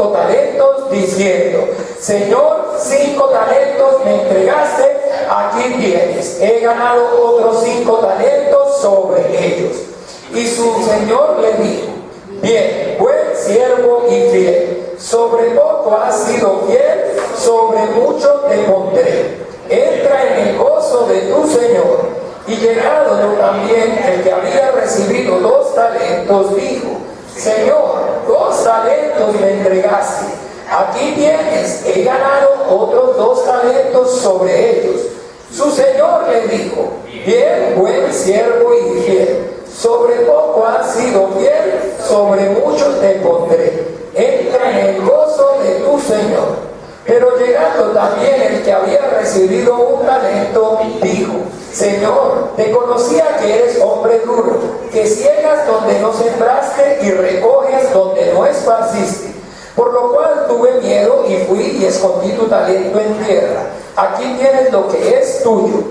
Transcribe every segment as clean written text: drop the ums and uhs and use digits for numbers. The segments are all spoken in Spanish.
5 talentos, diciendo: Señor, 5 talentos me entregaste, aquí tienes, he ganado otros 5 talentos sobre ellos. Y su señor le dijo: bien, buen siervo y fiel, sobre poco has sido fiel, sobre mucho te pondré. Entra en el gozo de tu señor. Y llegado también el que había recibido 2 talentos, dijo: Señor, 2 talentos me entregaste, aquí tienes, he ganado otros 2 talentos sobre ellos. Su señor le dijo: bien, buen siervo y fiel, sobre poco has sido fiel, sobre mucho te pondré. Entra en el gozo de tu señor. Pero llegando también el que había recibido 1 talento, dijo: Señor, te conocía que eres hombre duro, que ciegas donde no sembraste y recoges donde no esparciste. Por lo cual tuve miedo y fui y escondí tu talento en tierra. Aquí tienes lo que es tuyo.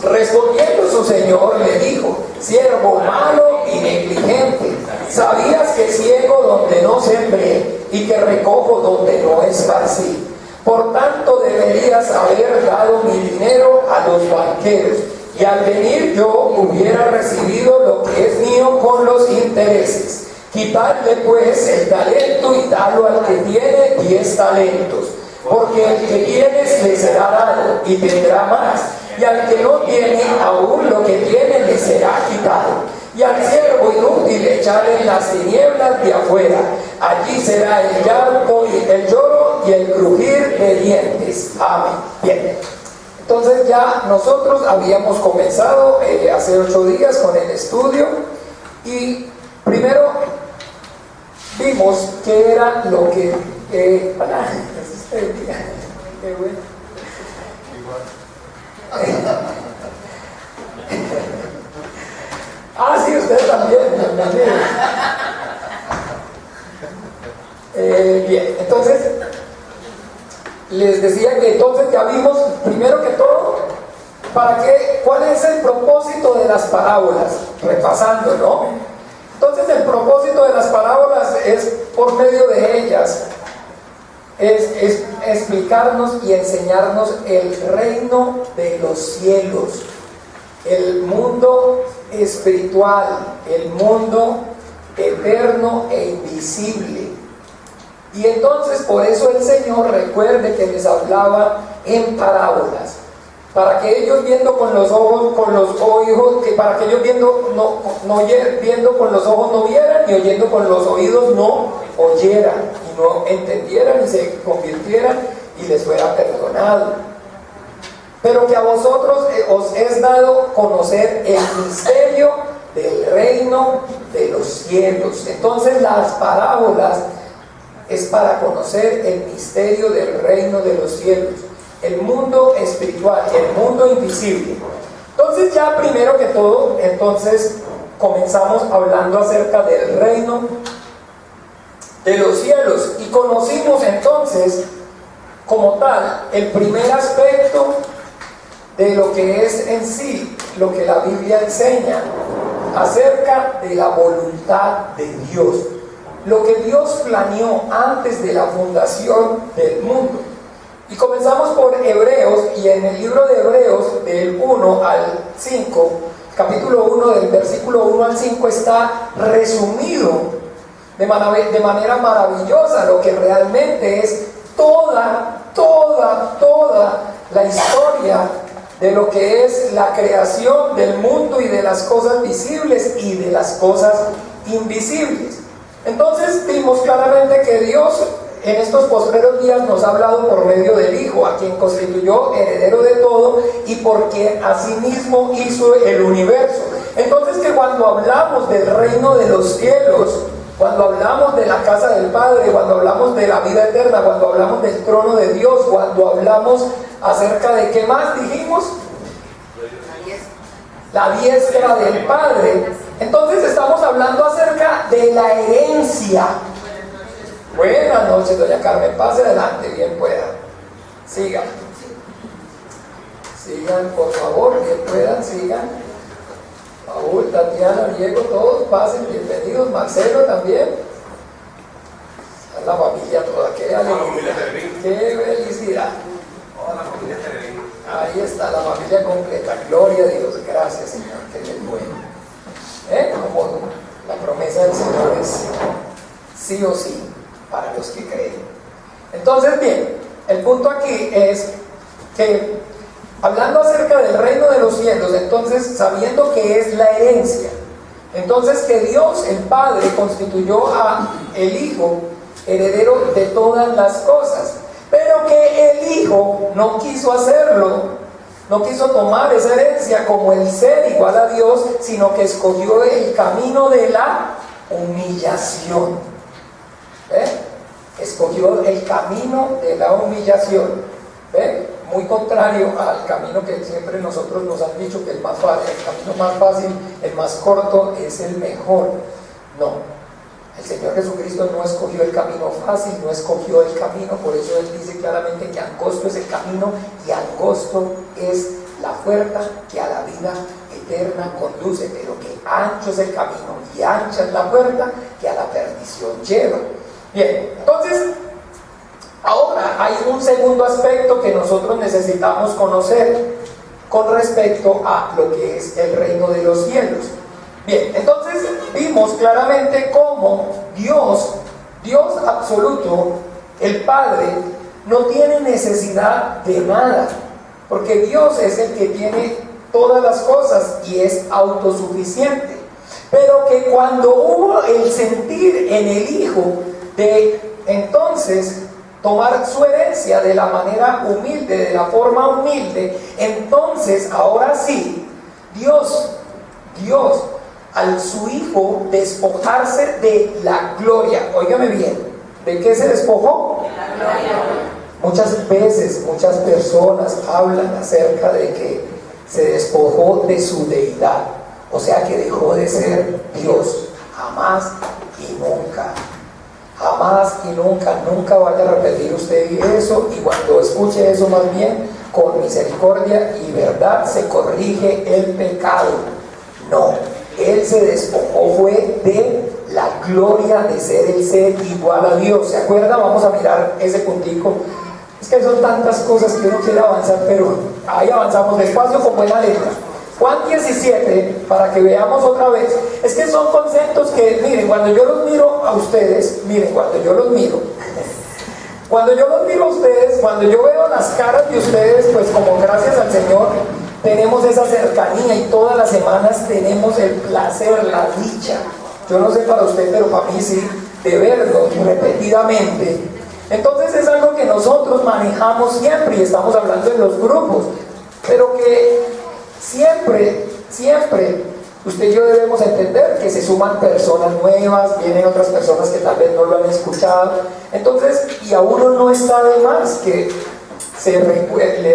Respondiendo su señor le dijo: siervo malo y negligente, sabías que ciego donde no sembré y que recojo donde no esparcí. Por tanto deberías haber dado mi dinero a los banqueros, y al venir yo hubiera recibido lo que es mío con los intereses. Quitadle pues el talento y dalo al que tiene 10 talentos, porque el que tienes le será dado y tendrá más, y al que no tiene, aún lo que tiene le será quitado. Y al siervo inútil echarle en las tinieblas de afuera, allí será el llanto y el lloro y el crujir de dientes. Amén. Bien, entonces ya nosotros habíamos comenzado hace 8 días con el estudio, y primero vimos qué era lo que qué bueno. Sí, usted también. Bien, entonces les decía que entonces ya vimos primero que todo cuál es el propósito de las parábolas, repasando, ¿no? Entonces el propósito de las parábolas es, por medio de ellas, es explicarnos y enseñarnos el reino de los cielos, el mundo espiritual, el mundo eterno e invisible. Y entonces por eso el Señor, recuerde que les hablaba en parábolas, para que ellos viendo con los ojos, para que ellos viendo con los ojos no vieran, y oyendo con los oídos no oyeran, y no entendieran y se convirtieran y les fuera perdonado. Pero que a vosotros os es dado conocer el misterio del reino de los cielos. Entonces las parábolas es para conocer el misterio del reino de los cielos, el mundo espiritual, el mundo invisible. Entonces ya primero que todo, entonces comenzamos hablando acerca del reino de los cielos, y conocimos entonces como tal el primer aspecto de lo que es en sí, lo que la Biblia enseña acerca de la voluntad de Dios, lo que Dios planeó antes de la fundación del mundo. Y comenzamos por Hebreos, y en el libro de Hebreos, del 1 al 5, capítulo 1, del versículo 1 al 5, está resumido de manera maravillosa lo que realmente es toda la historia de lo que es la creación del mundo y de las cosas visibles y de las cosas invisibles. Entonces vimos claramente que Dios en estos postreros días nos ha hablado por medio del Hijo, a quien constituyó heredero de todo y por quien asimismo hizo el universo. Entonces que cuando hablamos del reino de los cielos, cuando hablamos de la casa del Padre, cuando hablamos de la vida eterna, cuando hablamos del trono de Dios, cuando hablamos acerca de ¿qué más dijimos? La diestra del Padre. Entonces estamos hablando acerca de la herencia. Buenas noches, doña Carmen, pase adelante, bien pueda. Sigan, por favor, bien puedan, sigan. Paul, Tatiana, Diego, todos pasen, bienvenidos. Marcelo también. la familia toda, qué alegría, qué felicidad. Ahí está la familia completa, gloria a Dios, gracias Señor, que Él es bueno. Como la promesa del Señor es sí o sí para los que creen. Entonces, bien, el punto aquí es que, hablando acerca del reino de los cielos, entonces, sabiendo que es la herencia, entonces que Dios, el Padre, constituyó a el Hijo heredero de todas las cosas, pero que el Hijo no quiso hacerlo, no quiso tomar esa herencia como el ser igual a Dios, sino que escogió el camino de la humillación. Escogió el camino de la humillación. Muy contrario al camino que siempre nosotros nos han dicho que el más fácil, el camino más fácil, el más corto es el mejor. No. El Señor Jesucristo no escogió el camino fácil, no escogió el camino, por eso Él dice claramente que angosto es el camino y angosto es la puerta que a la vida eterna conduce, pero que ancho es el camino y ancha es la puerta que a la perdición lleva. Bien, entonces, ahora hay un segundo aspecto que nosotros necesitamos conocer con respecto a lo que es el reino de los cielos. Bien, entonces vimos claramente cómo Dios absoluto, el Padre, no tiene necesidad de nada, porque Dios es el que tiene todas las cosas y es autosuficiente. Pero que cuando hubo el sentir en el Hijo de entonces tomar su herencia de la manera humilde, de la forma humilde, entonces ahora sí, Dios, al su Hijo despojarse de la gloria. Óigame bien, ¿de qué se despojó? De la gloria. Muchas veces, muchas personas hablan acerca de que se despojó de su deidad, o sea que dejó de ser Dios. Jamás y nunca. Jamás y nunca, nunca vaya a repetir usted eso, y cuando escuche eso, más bien, con misericordia y verdad se corrige el pecado. No, Él se despojó fue de la gloria de ser el ser igual a Dios. ¿Se acuerda? Vamos a mirar ese puntico. Es que son tantas cosas que uno quiere avanzar, pero ahí avanzamos despacio con buena letra. Juan 17, para que veamos otra vez. Es que son conceptos que, miren, cuando yo los miro a ustedes, cuando yo los miro a ustedes, cuando yo veo las caras de ustedes, pues como gracias al Señor tenemos esa cercanía y todas las semanas tenemos el placer, la dicha, yo no sé para usted, pero para mí sí, de verlos repetidamente. Entonces es algo que nosotros manejamos siempre y estamos hablando en los grupos, pero que siempre usted y yo debemos entender que se suman personas nuevas, vienen otras personas que tal vez no lo han escuchado. Entonces, y a uno no está de más que se le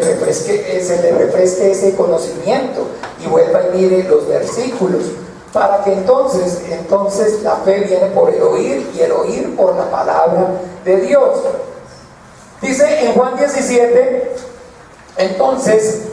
refresque ese conocimiento y vuelva y mire los versículos, para que entonces la fe viene por el oír y el oír por la palabra de Dios. Dice en Juan 17, entonces,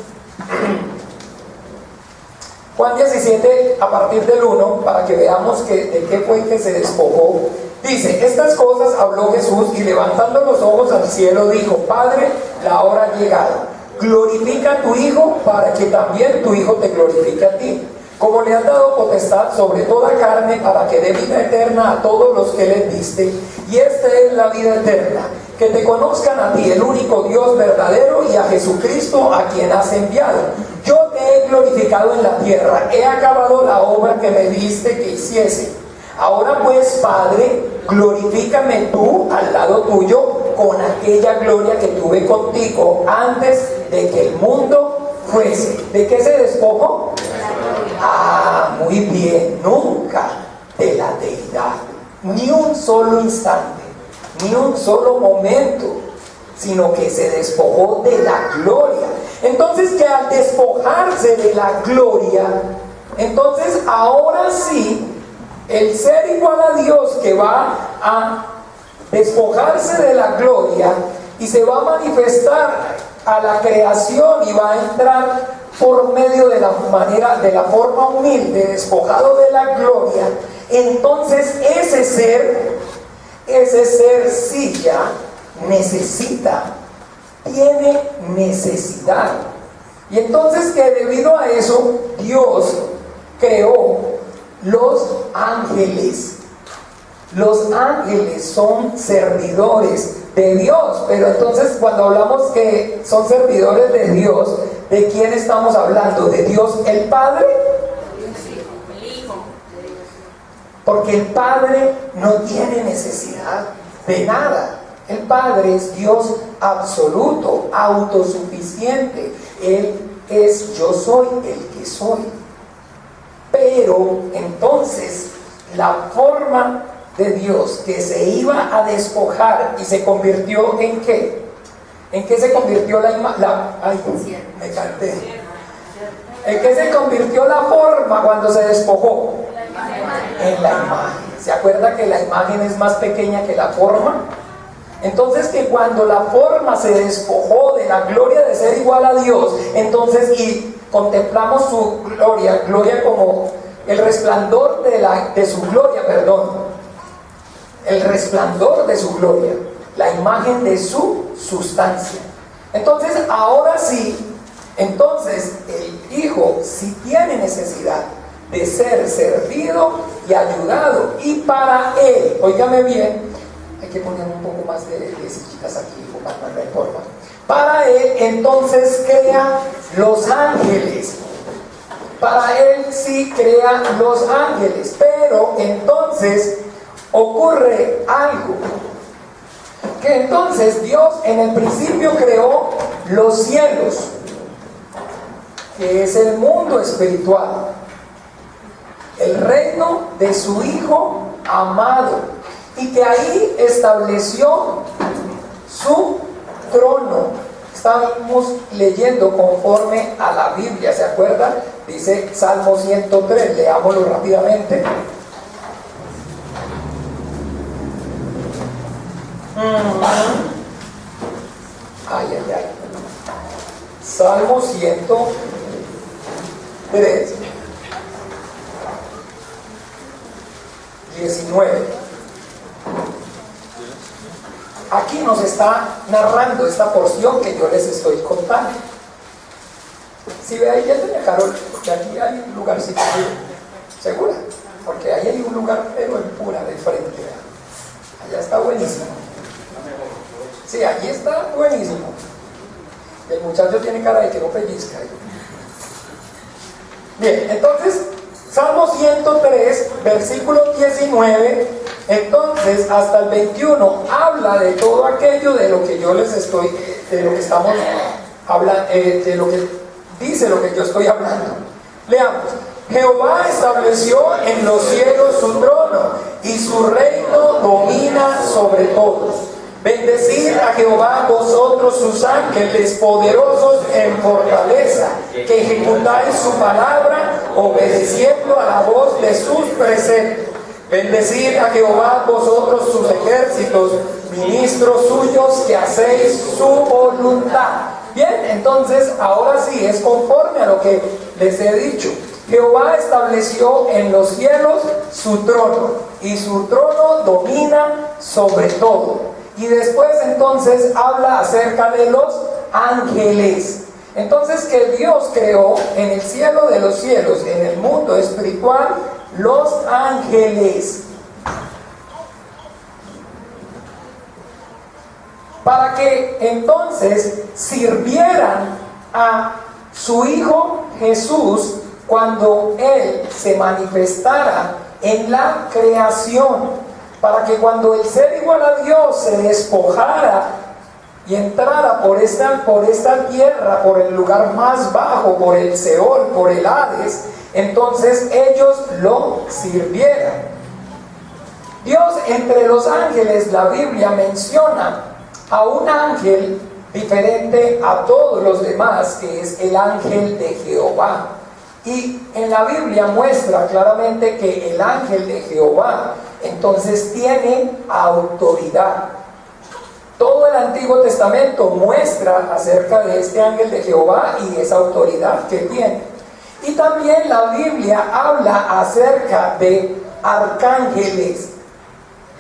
Juan 17, a partir del 1, para que veamos de qué fue que se despojó. Dice, estas cosas habló Jesús y levantando los ojos al cielo dijo, Padre, la hora ha llegado, glorifica a tu Hijo para que también tu Hijo te glorifique a ti, como le has dado potestad sobre toda carne para que dé vida eterna a todos los que le diste, y esta es la vida eterna, que te conozcan a ti, el único Dios verdadero, y a Jesucristo a quien has enviado. Yo te he glorificado en la tierra, he acabado la obra que me diste que hiciese. Ahora pues, Padre, glorifícame tú al lado tuyo con aquella gloria que tuve contigo antes de que el mundo fuese. ¿De qué se despojó? Muy bien, nunca de la deidad, ni un solo instante, ni un solo momento, sino que se despojó de la gloria. Entonces, que al despojarse de la gloria, entonces ahora sí, el ser igual a Dios que va a despojarse de la gloria y se va a manifestar a la creación y va a entrar por medio de la forma humilde, despojado de la gloria, entonces ese ser ese ser sí ya necesita, tiene necesidad. Y entonces que debido a eso Dios creó los ángeles. Los ángeles son servidores de Dios, pero entonces cuando hablamos que son servidores de Dios, ¿de quién estamos hablando? ¿De Dios el Padre? El Hijo. Porque el Padre no tiene necesidad de nada. El Padre es Dios absoluto, autosuficiente. Él es yo soy el que soy. Pero entonces la forma de Dios que se iba a despojar y se convirtió ¿en qué? ¿En qué se convirtió ay, me canté. ¿En qué se convirtió la forma cuando se despojó? En la imagen. ¿Se acuerda que la imagen es más pequeña que la forma? Entonces que cuando la forma se despojó de la gloria de ser igual a Dios, entonces y contemplamos su gloria, gloria como el resplandor de su gloria, el resplandor de su gloria, la imagen de su sustancia. Entonces ahora sí, entonces el Hijo sí tiene necesidad de ser servido y ayudado, y para Él, óigame bien, hay que poner un poco más de sillitas aquí, no importa. Para Él entonces crea los ángeles. Para Él sí crea los ángeles, pero entonces ocurre algo, que entonces Dios en el principio creó los cielos, que es el mundo espiritual, el reino de su Hijo amado, y que ahí estableció su trono. Estamos leyendo conforme a la Biblia, ¿se acuerdan? Dice Salmo 103, leámoslo rápidamente. Ay. Salmo 103, 19. Aquí nos está narrando esta porción que yo les estoy contando. Si ve ahí, ya tenía Carol, porque aquí hay un lugarcito, ¿segura? Porque ahí hay un lugar, pero en pura, de frente. Allá está buenísimo. Sí, allí está buenísimo. El muchacho tiene cara de que no pellizca. Bien, entonces, Salmo 103, versículo 19, entonces hasta el 21, habla de todo aquello de lo que yo les estoy, de lo que estamos hablando, de lo que dice lo que yo estoy hablando. Leamos. Jehová estableció en los cielos su trono, y su reino domina sobre todos. Bendecid a Jehová vosotros sus ángeles poderosos en fortaleza, que ejecutáis su palabra, obedeciendo a la voz de sus preceptos. Bendecid a Jehová vosotros sus ejércitos, ministros suyos que hacéis su voluntad. Bien, entonces ahora sí es conforme a lo que les he dicho. Jehová estableció en los cielos su trono, y su trono domina sobre todo. Y después entonces habla acerca de los ángeles. Entonces que Dios creó en el cielo de los cielos, en el mundo espiritual, los ángeles. Para que entonces sirvieran a su Hijo Jesús cuando Él se manifestara en la creación. Para que cuando el ser igual a Dios se despojara y entrara por esta tierra, por el lugar más bajo, por el Seol, por el Hades, entonces ellos lo sirvieran. Dios entre los ángeles, la Biblia menciona a un ángel diferente a todos los demás, que es el ángel de Jehová. Y en la Biblia muestra claramente que el ángel de Jehová entonces tiene autoridad. Todo el Antiguo Testamento muestra acerca de este ángel de Jehová y esa autoridad que tiene. Y también la Biblia habla acerca de arcángeles.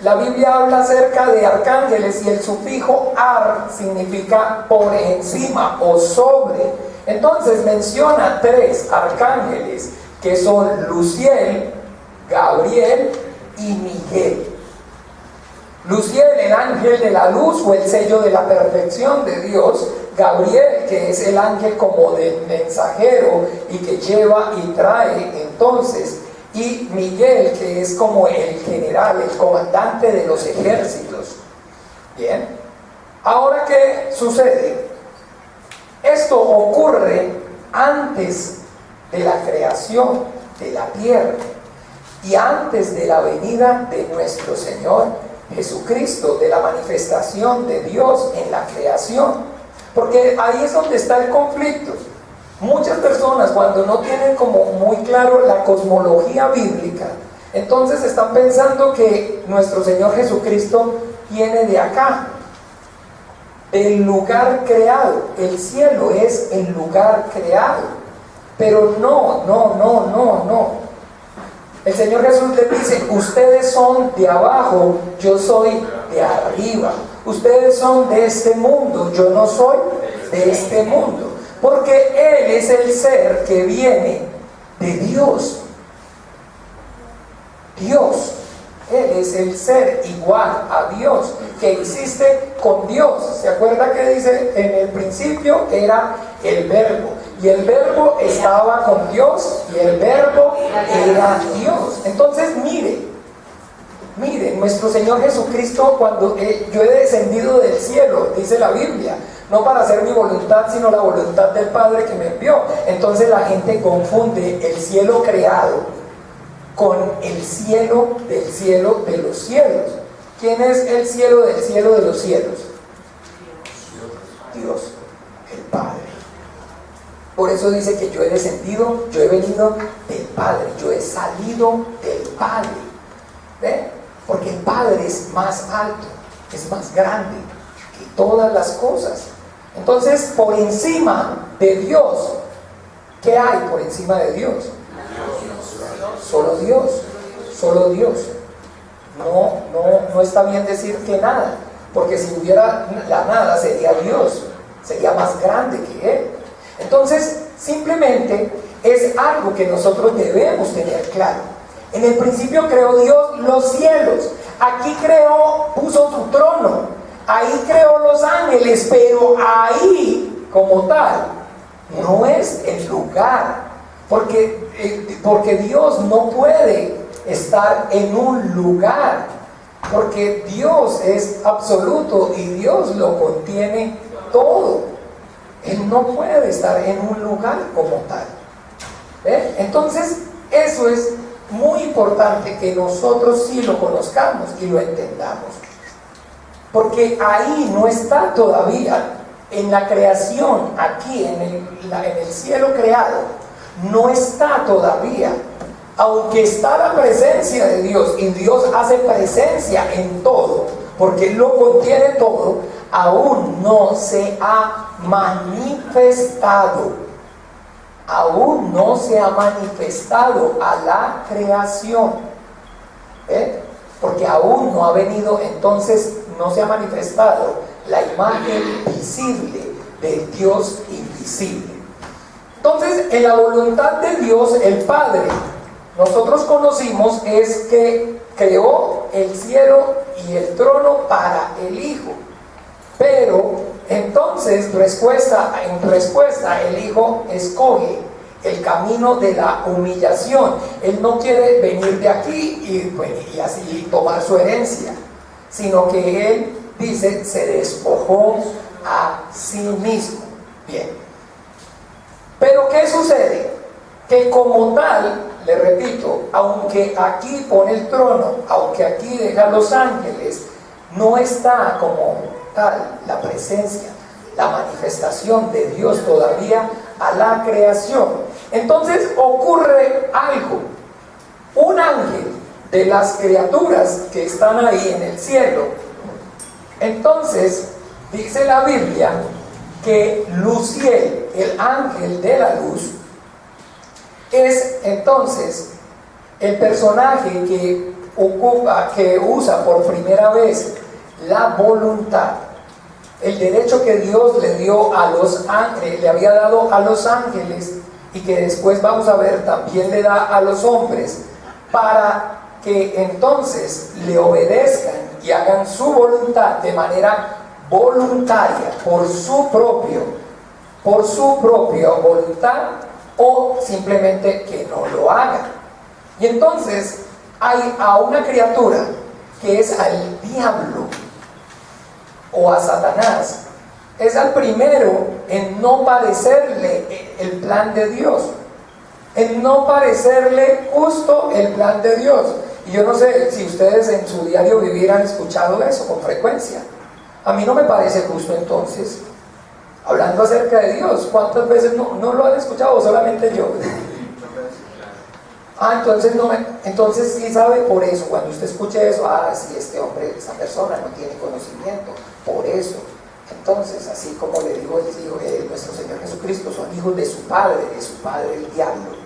La Biblia habla acerca de arcángeles y el sufijo ar significa por encima o sobre. Entonces menciona 3 arcángeles que son Luciel, Gabriel y Miguel. Luciel, el ángel de la luz o el sello de la perfección de Dios. Gabriel, que es el ángel como del mensajero y que lleva y trae entonces. Y Miguel, que es como el general, el comandante de los ejércitos. Bien. Ahora, ¿qué sucede? Esto ocurre antes de la creación de la tierra y antes de la venida de nuestro Señor Jesucristo, de la manifestación de Dios en la creación. Porque ahí es donde está el conflicto. Muchas personas, cuando no tienen como muy claro la cosmología bíblica, entonces están pensando que nuestro Señor Jesucristo viene de acá, del lugar creado. El cielo es el lugar creado. Pero no. El Señor Jesús le dice: ustedes son de abajo, yo soy de arriba. Ustedes son de este mundo, yo no soy de este mundo. Porque Él es el ser que viene de Dios. Dios. Él es el ser igual a Dios, que existe con Dios. ¿Se acuerda que dice? En el principio era el Verbo, y el Verbo estaba con Dios, y el Verbo era Dios. Entonces mire, nuestro Señor Jesucristo, cuando yo he descendido del cielo, dice la Biblia, no para hacer mi voluntad, sino la voluntad del Padre que me envió. Entonces la gente confunde el cielo creado con el cielo del cielo de los cielos. ¿Quién es el cielo del cielo de los cielos? Dios, el Padre. Por eso dice que yo he descendido, yo he venido del Padre, yo he salido del Padre. ¿Ve? Porque el Padre es más alto, es más grande que todas las cosas. Entonces, por encima de Dios, ¿qué hay por encima de Dios? Solo Dios, solo Dios. No está bien decir que nada, porque si hubiera la nada sería Dios, sería más grande que Él. Entonces, simplemente es algo que nosotros debemos tener claro. En el principio creó Dios los cielos, aquí puso su trono, ahí creó los ángeles, pero ahí como tal no es el lugar. Porque Dios no puede estar en un lugar, porque Dios es absoluto y Dios lo contiene todo. Él no puede estar en un lugar como tal. ¿Ve? Entonces, eso es muy importante que nosotros sí lo conozcamos y lo entendamos. Porque ahí no está todavía, en la creación, aquí en el cielo creado, no está todavía, aunque está la presencia de Dios y Dios hace presencia en todo, porque Él lo contiene todo, aún no se ha manifestado, aún no se ha manifestado a la creación. ¿Eh? Porque aún no ha venido, entonces no se ha manifestado la imagen visible del Dios invisible. Entonces, en la voluntad de Dios, el Padre, nosotros conocimos es que creó el cielo y el trono para el Hijo. Pero, entonces, en respuesta, el Hijo escoge el camino de la humillación. Él no quiere venir de aquí y así tomar su herencia, sino que Él dice, se despojó a sí mismo. Bien. Pero ¿qué sucede? Que como tal, le repito, aunque aquí pone el trono, aunque aquí deja los ángeles, no está como tal la presencia, la manifestación de Dios todavía a la creación. Entonces ocurre algo. Un ángel de las criaturas que están ahí en el cielo, entonces dice la Biblia que Luciel, el ángel de la luz, es entonces el personaje que que usa por primera vez la voluntad, el derecho que Dios le dio a los ángeles, le había dado a los ángeles, y que después vamos a ver también le da a los hombres, para que entonces le obedezcan y hagan su voluntad de manera voluntaria, por su propia voluntad, o simplemente que no lo hagan. Y entonces hay a una criatura que es al diablo o a Satanás, es al primero en no parecerle el plan de Dios, en no parecerle justo el plan de Dios. Y yo no sé si ustedes en su diario vivir han escuchado eso con frecuencia. A mí no me parece justo entonces, hablando acerca de Dios. ¿Cuántas veces no lo han escuchado o solamente yo? Entonces sí sabe por eso, cuando usted escuche eso, sí, este hombre, esta persona no tiene conocimiento, por eso. Entonces, así como le digo, les digo, nuestro Señor Jesucristo son hijos de su padre el diablo.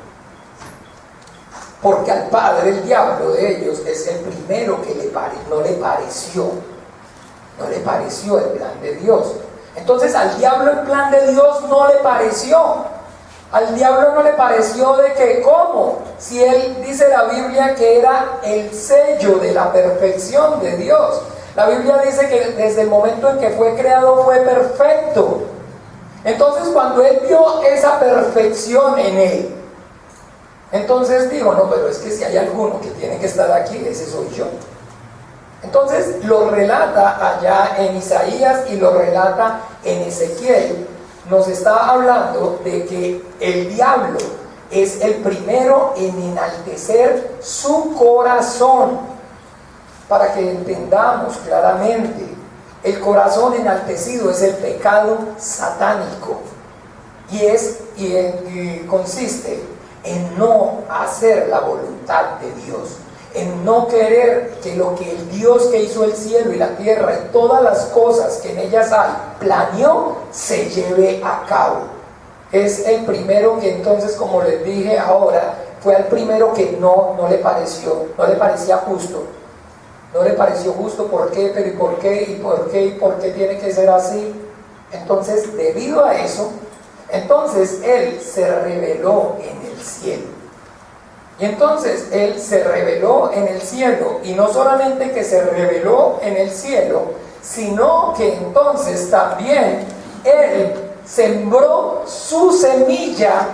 Porque al padre, el diablo de ellos, es el primero que no le pareció el plan de Dios. Entonces al diablo el plan de Dios no le pareció. Al diablo no le pareció de que, ¿cómo? Si él dice la Biblia que era el sello de la perfección de Dios. La Biblia dice que desde el momento en que fue creado fue perfecto. Entonces cuando él vio esa perfección en él, entonces digo, no, pero es que si hay alguno que tiene que estar aquí, ese soy yo. Entonces lo relata allá en Isaías y lo relata en Ezequiel. Nos está hablando de que el diablo es el primero en enaltecer su corazón. Para que entendamos claramente, el corazón enaltecido es el pecado satánico y consiste en no hacer la voluntad de Dios, en no querer que lo que el Dios que hizo el cielo y la tierra y todas las cosas que en ellas hay planeó, se lleve a cabo. Es el primero que entonces, como les dije ahora, fue el primero que no le parecía justo. No le pareció justo. ¿Por qué? Pero ¿y por qué? ¿Y por qué? ¿Y por qué tiene que ser así? Entonces, debido a eso, entonces él se rebeló en el cielo. Y entonces él se rebeló en el cielo, y no solamente que se rebeló en el cielo, sino que entonces también él sembró su semilla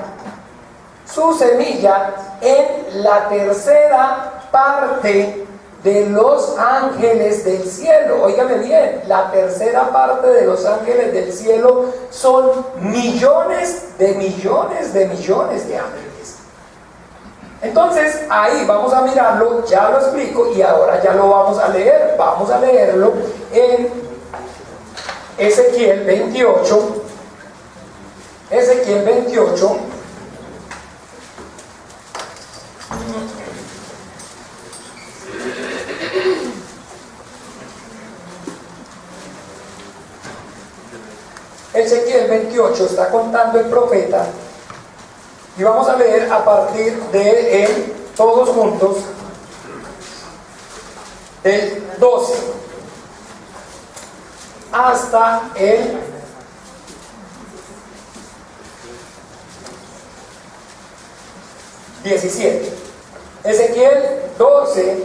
en la tercera parte de los ángeles del cielo. Óigame bien, la tercera parte de los ángeles del cielo son millones de millones de millones de ángeles. Entonces ahí vamos a mirarlo, ya lo explico y ahora ya lo vamos a leer. Vamos a leerlo en Ezequiel 28. Ezequiel 28. Ezequiel 28 está contando el profeta, y vamos a leer a partir de él, todos juntos, el 12 hasta el 17. Ezequiel 12,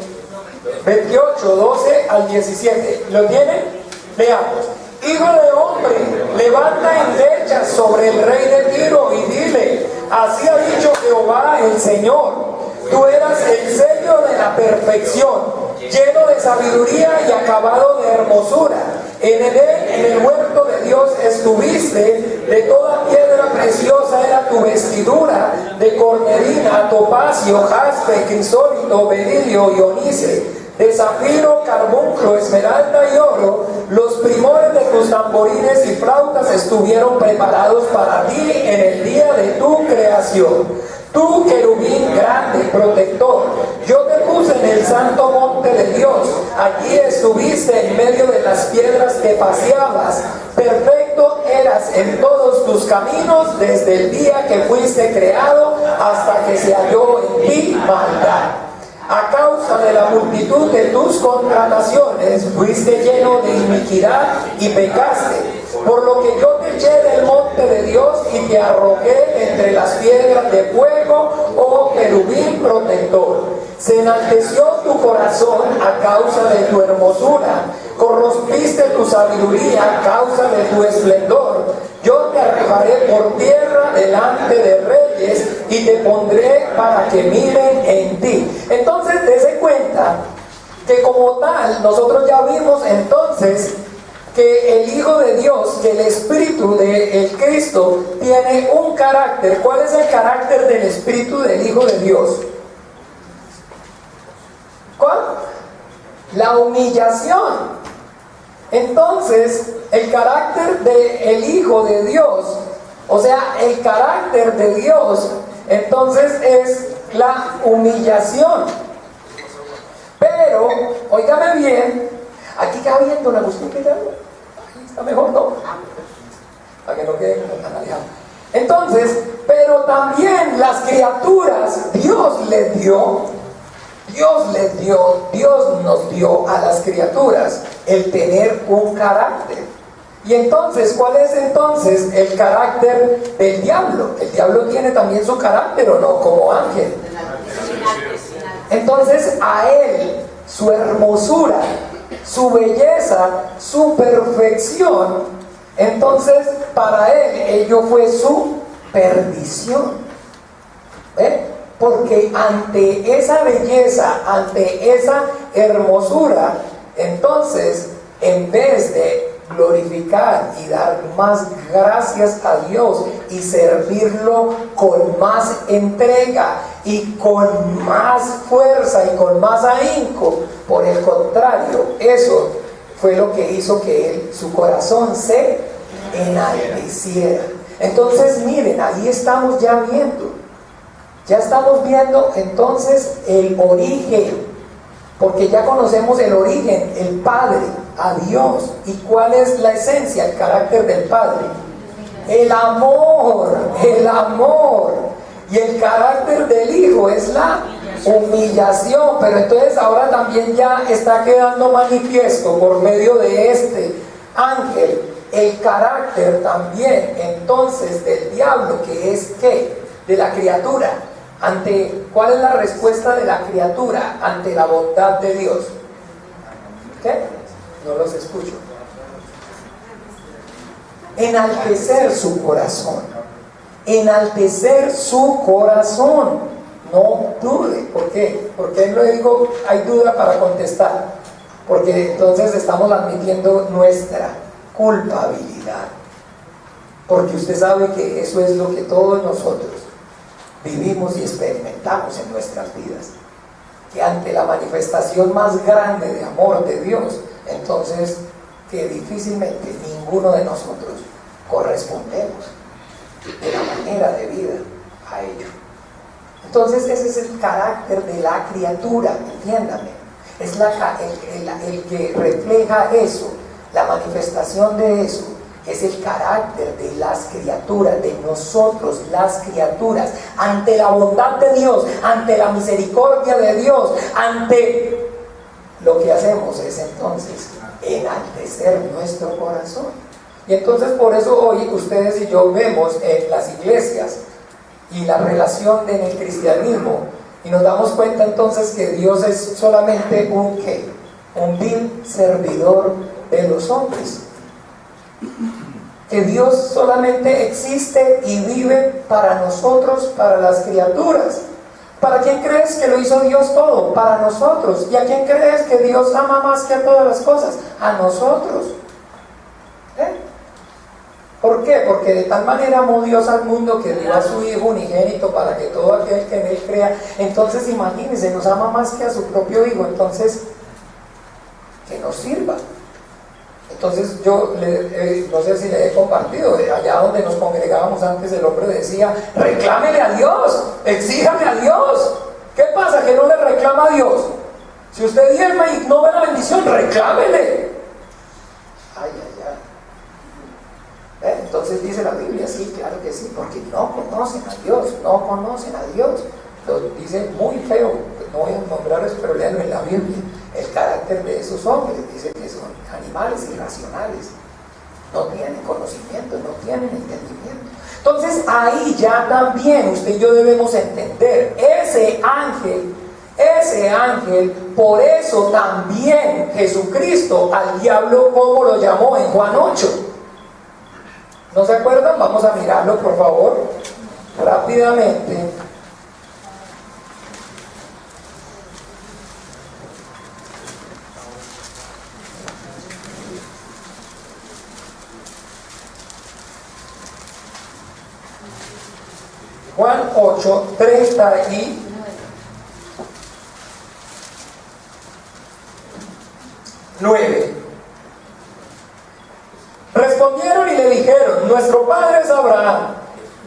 28, 12 al 17. ¿Lo tienen? Leamos. Hijo de hombre, levanta endechas sobre el rey de Tiro y dile: así ha dicho Jehová el Señor, tú eras el sello de la perfección, lleno de sabiduría y acabado de hermosura. En el huerto de Dios estuviste, de toda piedra preciosa era tu vestidura, de cornelina, topacio, jaspe, crisólito, berilio y onice, de zafiro, carbunclo, esmeralda y oro. Los primores de tus tamborines y flautas estuvieron preparados para ti en el día de tu creación. Tú, querubín grande, protector, yo te puse en el santo monte de Dios. Allí estuviste en medio de las piedras que paseabas. Perfecto eras en todos tus caminos desde el día que fuiste creado hasta que se halló en ti maldad. A causa de la multitud de tus contrataciones, fuiste lleno de iniquidad y pecaste. Por lo que yo te eché del monte de Dios y te arrojé entre las piedras de fuego, oh querubín protector. Se enalteció tu corazón a causa de tu hermosura, corrompiste tu sabiduría a causa de tu esplendor. Yo te arrojaré por tierra delante de reyes y te pondré para que miren en ti. Entonces, dése cuenta que como tal, nosotros ya vimos entonces que el Hijo de Dios, que el Espíritu del Cristo tiene un carácter. ¿Cuál es el carácter del Espíritu del Hijo de Dios? ¿Cuál? La humillación. Entonces, el carácter del Hijo de Dios, o sea, el carácter de Dios, entonces es la humillación. Pero, óigame bien, aquí cabiendo la Agustín que ya está mejor, ¿no? Para que no quede como tan alejado. Entonces, pero también las criaturas, Dios nos dio a las criaturas el tener un carácter. Y entonces, ¿cuál es entonces el carácter del diablo? El diablo tiene también su carácter, ¿o no? Como ángel. Entonces, a él, su hermosura, su belleza, su perfección, entonces para él ello fue su perdición. Porque ante esa belleza, ante esa hermosura, entonces en vez de glorificar y dar más gracias a Dios y servirlo con más entrega y con más fuerza y con más ahínco, por el contrario, eso fue lo que hizo que él, su corazón se enalteciera. Entonces miren, ahí estamos ya estamos viendo entonces el origen, porque ya conocemos el origen, el Padre, a Dios. ¿Y cuál es la esencia, el carácter del Padre? El amor. Y el carácter del Hijo es la humillación. Pero entonces ahora también ya está quedando manifiesto por medio de este ángel el carácter también entonces del diablo, que es ¿qué? De la criatura. ¿Cuál es la respuesta de la criatura ante la bondad de Dios? ¿Qué? No los escucho. Enaltecer su corazón. Enaltecer su corazón. No dude. ¿Por qué? ¿Por qué no le digo hay duda para contestar? Porque entonces estamos admitiendo nuestra culpabilidad. Porque usted sabe que eso es lo que todos nosotros vivimos y experimentamos en nuestras vidas, que ante la manifestación más grande de amor de Dios, entonces que difícilmente ninguno de nosotros correspondemos de la manera de vida a ello. Entonces ese es el carácter de la criatura, entiéndame, es el que refleja eso, la manifestación de eso. Es el carácter de las criaturas, de nosotros, las criaturas, ante la bondad de Dios, ante la misericordia de Dios, ante lo que hacemos es entonces enaltecer nuestro corazón. Y entonces por eso hoy ustedes y yo vemos en las iglesias y la relación en el cristianismo y nos damos cuenta entonces que Dios es solamente un vil servidor de los hombres. Que Dios solamente existe y vive para nosotros, para las criaturas. ¿Para quién crees que lo hizo Dios todo? Para nosotros. ¿Y a quién crees que Dios ama más que a todas las cosas? A nosotros. ¿Por qué? Porque de tal manera amó Dios al mundo que dio a su Hijo unigénito para que todo aquel que en Él crea. Entonces imagínense, nos ama más que a su propio Hijo. Entonces, que nos sirva. Entonces yo no sé si le he compartido, allá donde nos congregábamos antes el hombre decía, reclámele a Dios, exíjame a Dios. ¿Qué pasa? Que no le reclama a Dios. Si usted diezma y no ve la bendición, reclámele. Ay. Entonces dice la Biblia, sí, claro que sí, porque no conocen a Dios, lo dice muy feo, no voy a nombrarlos, pero léanlo en la Biblia, el carácter de esos hombres, dice que son animales irracionales, no tienen conocimiento, no tienen entendimiento. Entonces ahí ya también usted y yo debemos entender, ese ángel, por eso también Jesucristo al diablo, ¿cómo lo llamó en Juan 8? ¿No se acuerdan? Vamos a mirarlo, por favor, rápidamente. Juan 8, 39. Respondieron y le dijeron: nuestro padre es Abraham.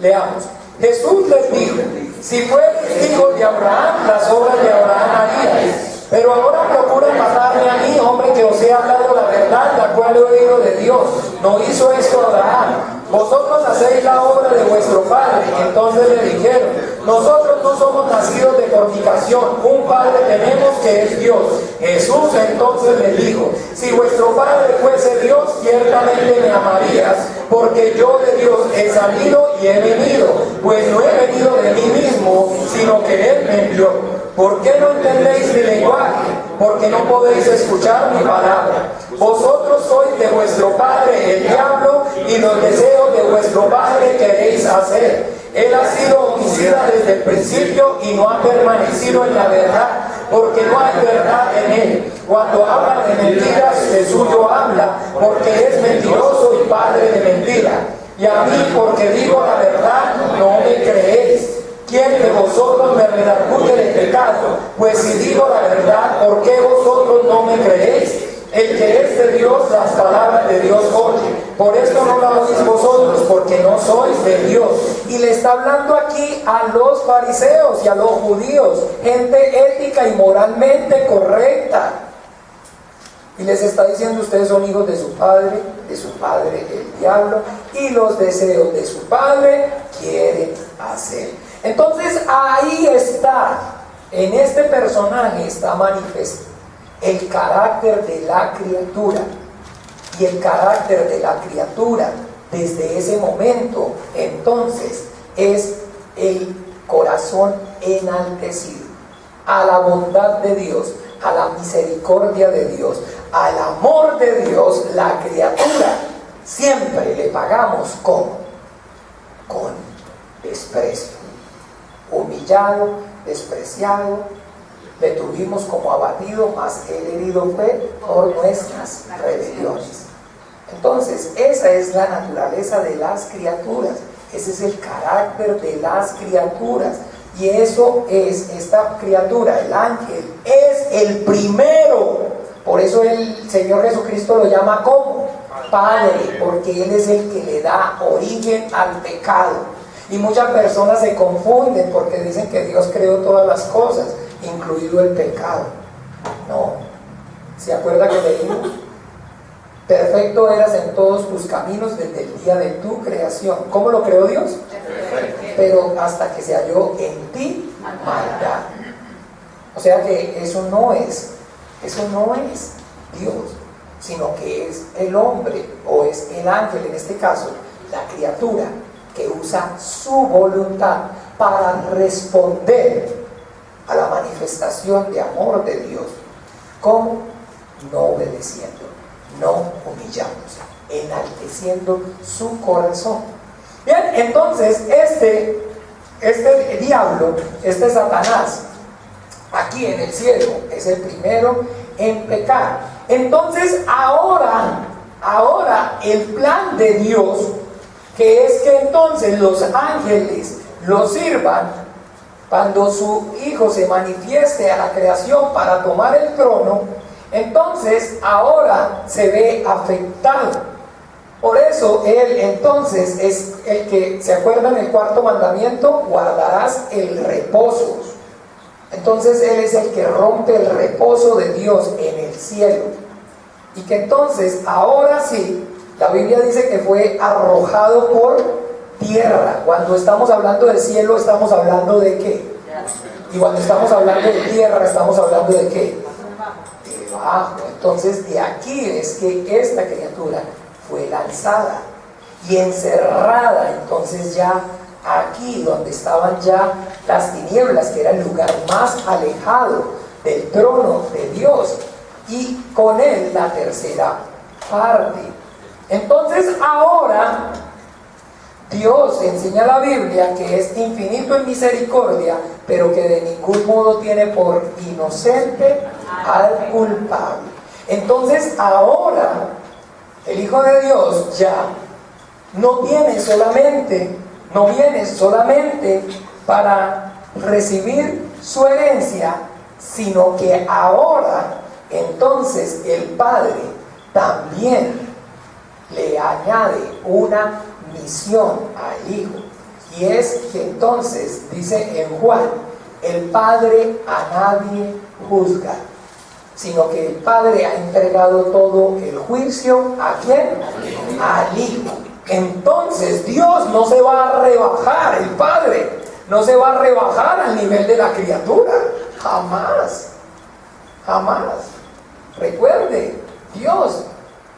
Leamos. Jesús les dijo: si fueres hijos de Abraham, las obras de Abraham haríais. Pero ahora procuran matarme a mí, hombre que os he hablado la verdad, la cual he oído de Dios. No hizo esto Abraham. Vosotros hacéis la obra de vuestro padre. Entonces le dijeron: nosotros no somos nacidos de fornicación, un padre tenemos que es Dios. Jesús entonces le dijo: si vuestro padre fuese Dios, ciertamente me amarías, porque yo de Dios he salido y he venido, pues no he venido de mí mismo, sino que Él me envió. ¿Por qué no entendéis mi lenguaje? Porque no podéis escuchar mi palabra. Vosotros sois de vuestro padre el diablo, y los deseos de vuestro padre queréis hacer. Él ha sido homicida desde el principio y no ha permanecido en la verdad, porque no hay verdad en él. Cuando habla de mentiras, de suyo habla, porque es mentiroso y padre de mentira. Y a mí, porque digo la verdad, no me creéis. ¿Quién de vosotros me redarguye de pecado? Pues si digo la verdad, ¿por qué vosotros no me creéis? El que es de Dios, las palabras de Dios oye. Por esto no la oís vosotros, porque no sois de Dios. Y le está hablando aquí a los fariseos y a los judíos, gente ética y moralmente correcta. Y les está diciendo: ustedes son hijos de su padre el diablo, y los deseos de su padre quieren hacer. Entonces ahí está, en este personaje está manifiesto el carácter de la criatura. Y el carácter de la criatura desde ese momento entonces es el corazón enaltecido a la bondad de Dios, a la misericordia de Dios, al amor de Dios. La criatura siempre le pagamos con desprecio, humillado, despreciado, le tuvimos como abatido, mas él herido fue por nuestras rebeliones. Entonces esa es la naturaleza de las criaturas, ese es el carácter de las criaturas. Y eso es, esta criatura, el ángel, es el primero. Por eso el Señor Jesucristo lo llama como Padre, porque Él es el que le da origen al pecado. Y muchas personas se confunden porque dicen que Dios creó todas las cosas, incluido el pecado. No. ¿Se acuerda que leímos? Perfecto eras en todos tus caminos desde el día de tu creación. ¿Cómo lo creó Dios? Pero hasta que se halló en ti maldad. O sea que eso no es Dios, sino que es el hombre, o es el ángel, en este caso, la criatura, que usa su voluntad para responder a la manifestación de amor de Dios. ¿Cómo? No obedeciendo, no humillándose, enalteciendo su corazón. Bien, entonces este diablo, este Satanás, aquí en el cielo, es el primero en pecar. Entonces ahora el plan de Dios, que es que entonces los ángeles lo sirvan cuando su Hijo se manifieste a la creación para tomar el trono, entonces ahora se ve afectado. Por eso Él entonces es el que, ¿se acuerdan el cuarto mandamiento? Guardarás el reposo. Entonces Él es el que rompe el reposo de Dios en el cielo. Y que entonces, ahora sí, la Biblia dice que fue arrojado por tierra. Cuando estamos hablando del cielo, ¿estamos hablando de qué? Y cuando estamos hablando de tierra, estamos hablando de ¿qué? Debajo. Entonces de aquí es que esta criatura fue lanzada y encerrada. Entonces ya aquí donde estaban ya las tinieblas, que era el lugar más alejado del trono de Dios, y con él la tercera parte. Entonces ahora Dios enseña la Biblia que es infinito en misericordia, pero que de ningún modo tiene por inocente al culpable. Entonces ahora el Hijo de Dios ya no viene solamente para recibir su herencia, sino que ahora entonces el Padre también le añade una misión al Hijo, y es que entonces dice en Juan: el Padre a nadie juzga, sino que el Padre ha entregado todo el juicio ¿a quién? Al Hijo. Entonces Dios no se va a rebajar, el Padre no se va a rebajar al nivel de la criatura, jamás, jamás. Recuerde, Dios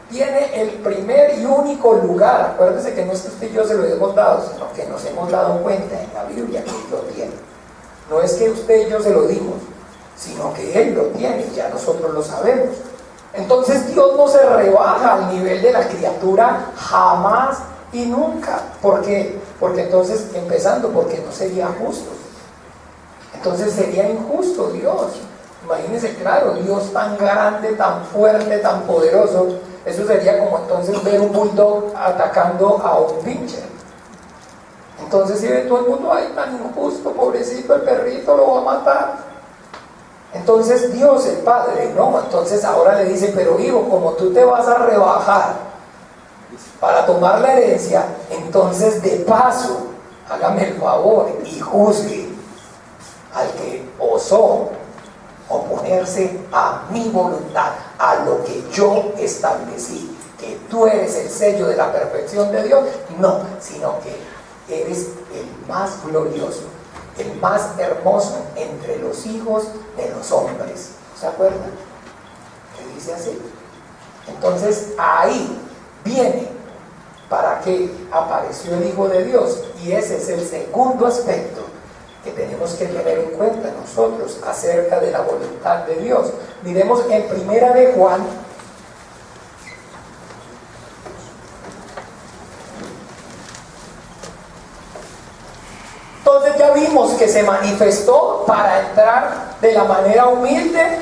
tiene el primer y único lugar. Acuérdese que no es que usted y yo se lo hemos dado, sino que nos hemos dado cuenta en la Biblia que Él lo tiene. No es que usted y yo se lo dimos, sino que Él lo tiene y ya nosotros lo sabemos. Entonces Dios no se rebaja al nivel de la criatura jamás y nunca. ¿Por qué? Porque entonces, empezando, porque no sería justo. Entonces sería injusto Dios. Imagínense, claro, Dios tan grande, tan fuerte, tan poderoso. Eso sería como entonces ver un bulldog atacando a un pincher. Entonces si ve todo el mundo, ay, tan injusto, pobrecito, el perrito lo va a matar. Entonces Dios, el Padre, no, entonces ahora le dice: pero hijo, como tú te vas a rebajar para tomar la herencia, entonces de paso, hágame el favor y juzgue al que osó oponerse a mi voluntad, a lo que yo establecí, que tú eres el sello de la perfección de Dios. No, sino que eres el más glorioso, el más hermoso entre los hijos de los hombres. ¿Se acuerdan? Que dice así. Entonces ahí viene para qué apareció el Hijo de Dios, y ese es el segundo aspecto que tenemos que tener en cuenta nosotros acerca de la voluntad de Dios. Miremos en Primera de Juan, entonces ya vimos que se manifestó para entrar de la manera humilde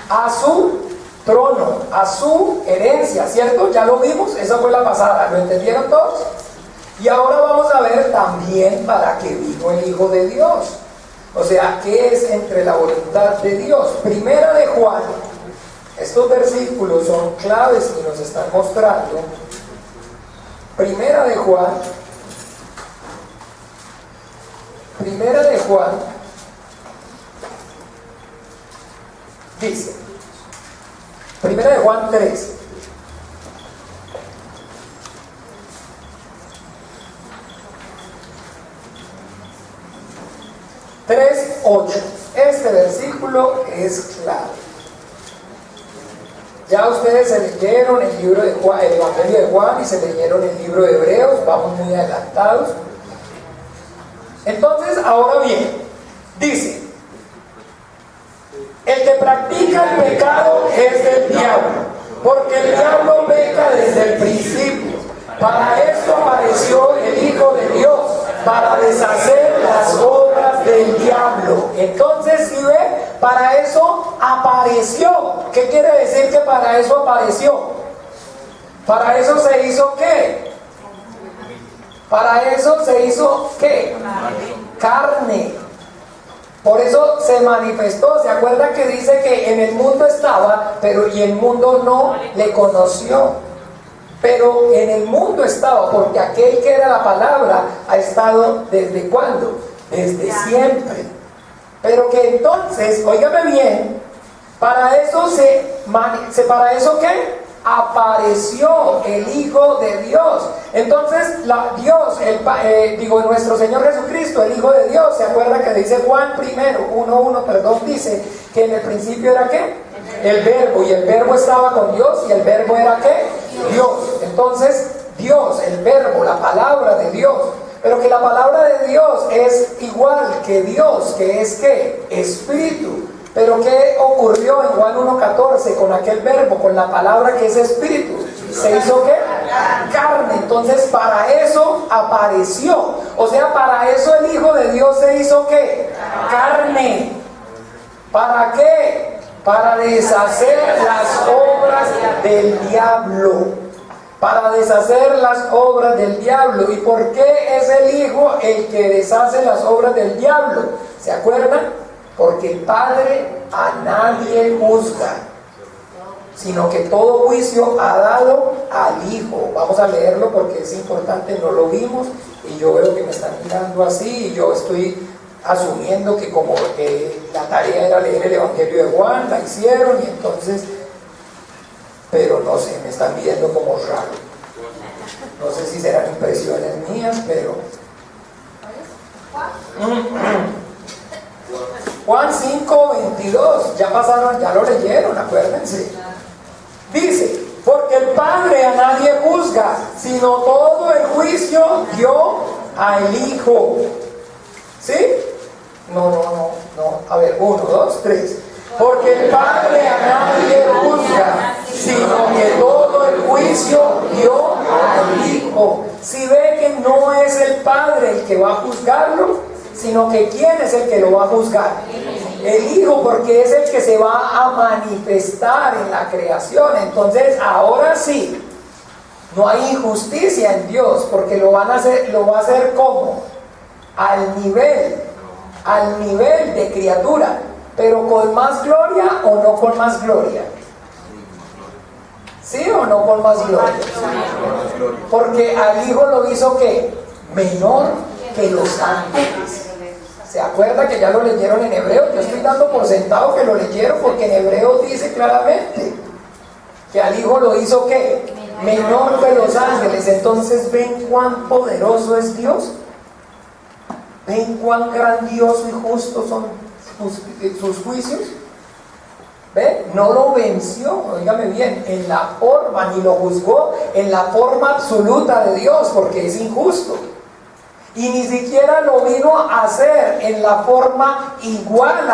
a su trono, a su herencia, ¿cierto? Ya lo vimos, esa fue la pasada, ¿lo entendieron todos? Y ahora vamos a ver también para qué vino el Hijo de Dios. O sea, ¿qué es entre la voluntad de Dios? Primera de Juan, estos versículos son claves y nos están mostrando. Primera de Juan, dice, Primera de Juan 3. Este versículo es clave. Ya ustedes se leyeron el libro de Juan, el Evangelio de Juan, y se leyeron el libro de Hebreos, vamos muy adelantados. Entonces, ahora bien, dice: el que practica el pecado es del diablo, porque el diablo peca desde el principio. Para esto apareció el Hijo de Dios, para deshacer las obras del diablo. Entonces, si ve, para eso apareció. ¿Qué quiere decir que para eso apareció? Para eso se hizo ¿qué? Para eso se hizo ¿qué? Carne. Por eso se manifestó. ¿Se acuerdan que dice que en el mundo estaba, pero y el mundo no le conoció? Pero en el mundo estaba, porque aquel que era la palabra ha estado ¿desde cuándo? Desde siempre. Pero que entonces, óigame bien, para eso ¿para eso qué? apareció el Hijo de Dios. Entonces, nuestro Señor Jesucristo, el Hijo de Dios, ¿se acuerda que dice Juan 1:1, dice que en el principio era ¿qué? El verbo, y el verbo estaba con Dios, y el verbo era ¿qué? Dios. Entonces, Dios, el verbo, la palabra de Dios. Pero que la palabra de Dios es igual que Dios, que es ¿qué? Espíritu. Pero ¿qué ocurrió en Juan 1:14 con aquel verbo, con la palabra que es espíritu? ¿Se hizo qué? Carne. Entonces para eso apareció. O sea, para eso el Hijo de Dios se hizo ¿qué? Carne. ¿Para qué? Para deshacer las obras del diablo. Para deshacer las obras del diablo. ¿Y por qué es el Hijo el que deshace las obras del diablo? ¿Se acuerdan? Porque el Padre a nadie juzga, sino que todo juicio ha dado al Hijo. Vamos a leerlo porque es importante, no lo vimos, y yo veo que me están mirando así, y yo estoy asumiendo que como la tarea era leer el Evangelio de Juan, la hicieron, y entonces, pero no sé, me están viendo como raro. No sé si serán impresiones mías, pero... Juan 5:22, ya pasaron, ya lo leyeron, acuérdense. Dice, porque el Padre a nadie juzga, sino todo el juicio dio al Hijo. ¿Sí? No. A ver, 1, 2, 3. Porque el Padre a nadie juzga, sino que todo el juicio dio al Hijo. Si ve que no es el Padre el que va a juzgarlo, sino que ¿quién es el que lo va a juzgar? El Hijo, porque es el que se va a manifestar en la creación. Entonces, ahora sí, no hay injusticia en Dios, porque lo va a hacer ¿cómo? Al nivel de criatura, pero con más gloria o no con más gloria. ¿Sí o no con más gloria? Porque al Hijo lo hizo ¿qué? Menor que los ángeles. ¿Se acuerda que ya lo leyeron en Hebreos? Yo estoy dando por sentado que lo leyeron, porque en Hebreos dice claramente que al Hijo lo hizo ¿qué? Menor que los ángeles. Entonces, ¿ven cuán poderoso es Dios? ¿Ven cuán grandioso y justo son sus juicios? ¿Ven? No lo venció, óigame bien, en la forma, ni lo juzgó en la forma absoluta de Dios, porque es injusto. Y ni siquiera lo vino a hacer en la forma igual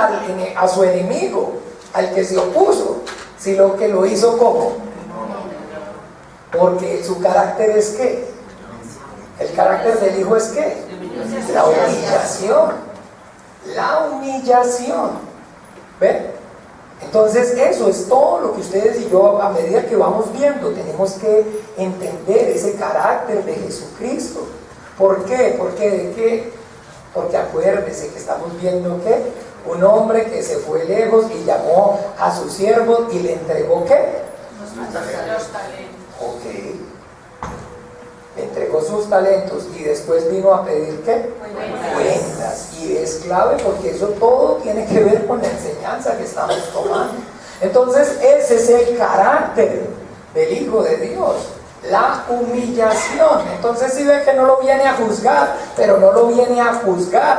a su enemigo, al que se opuso, sino que lo hizo ¿cómo? Porque su carácter es ¿qué? El carácter del Hijo es ¿qué? La humillación. La humillación. ¿Ven? Entonces eso es todo lo que ustedes y yo, a medida que vamos viendo, tenemos que entender ese carácter de Jesucristo. ¿Por qué? ¿De qué? Porque acuérdese que estamos viendo que un hombre que se fue lejos y llamó a sus siervos y le entregó ¿qué? Los talentos. Ok. Le entregó sus talentos y después vino a pedir ¿qué? Cuentas. Y es clave porque eso todo tiene que ver con la enseñanza que estamos tomando. Entonces ese es el carácter del Hijo de Dios. La humillación. Entonces si ve que no lo viene a juzgar, pero no lo viene a juzgar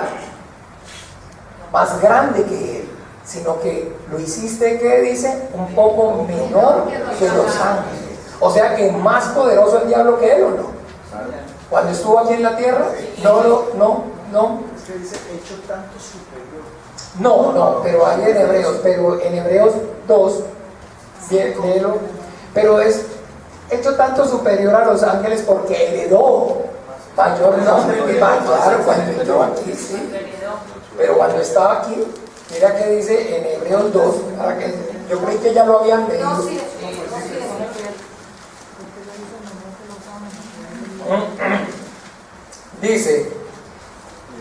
más grande que él, sino que lo hiciste, ¿qué dice? Un poco menor que los ángeles. O sea que más poderoso el diablo que él, ¿o no? Cuando estuvo aquí en la tierra, no. Es que dice hecho tanto superior. No, pero hay en Hebreos 2, léelo, pero es hecho tanto superior a los ángeles porque heredó mayor nombre que mayor cuando entró aquí, sí. Pero cuando estaba aquí, mira que dice en Hebreos 2, para que yo creí que ya lo habían leído. Dice,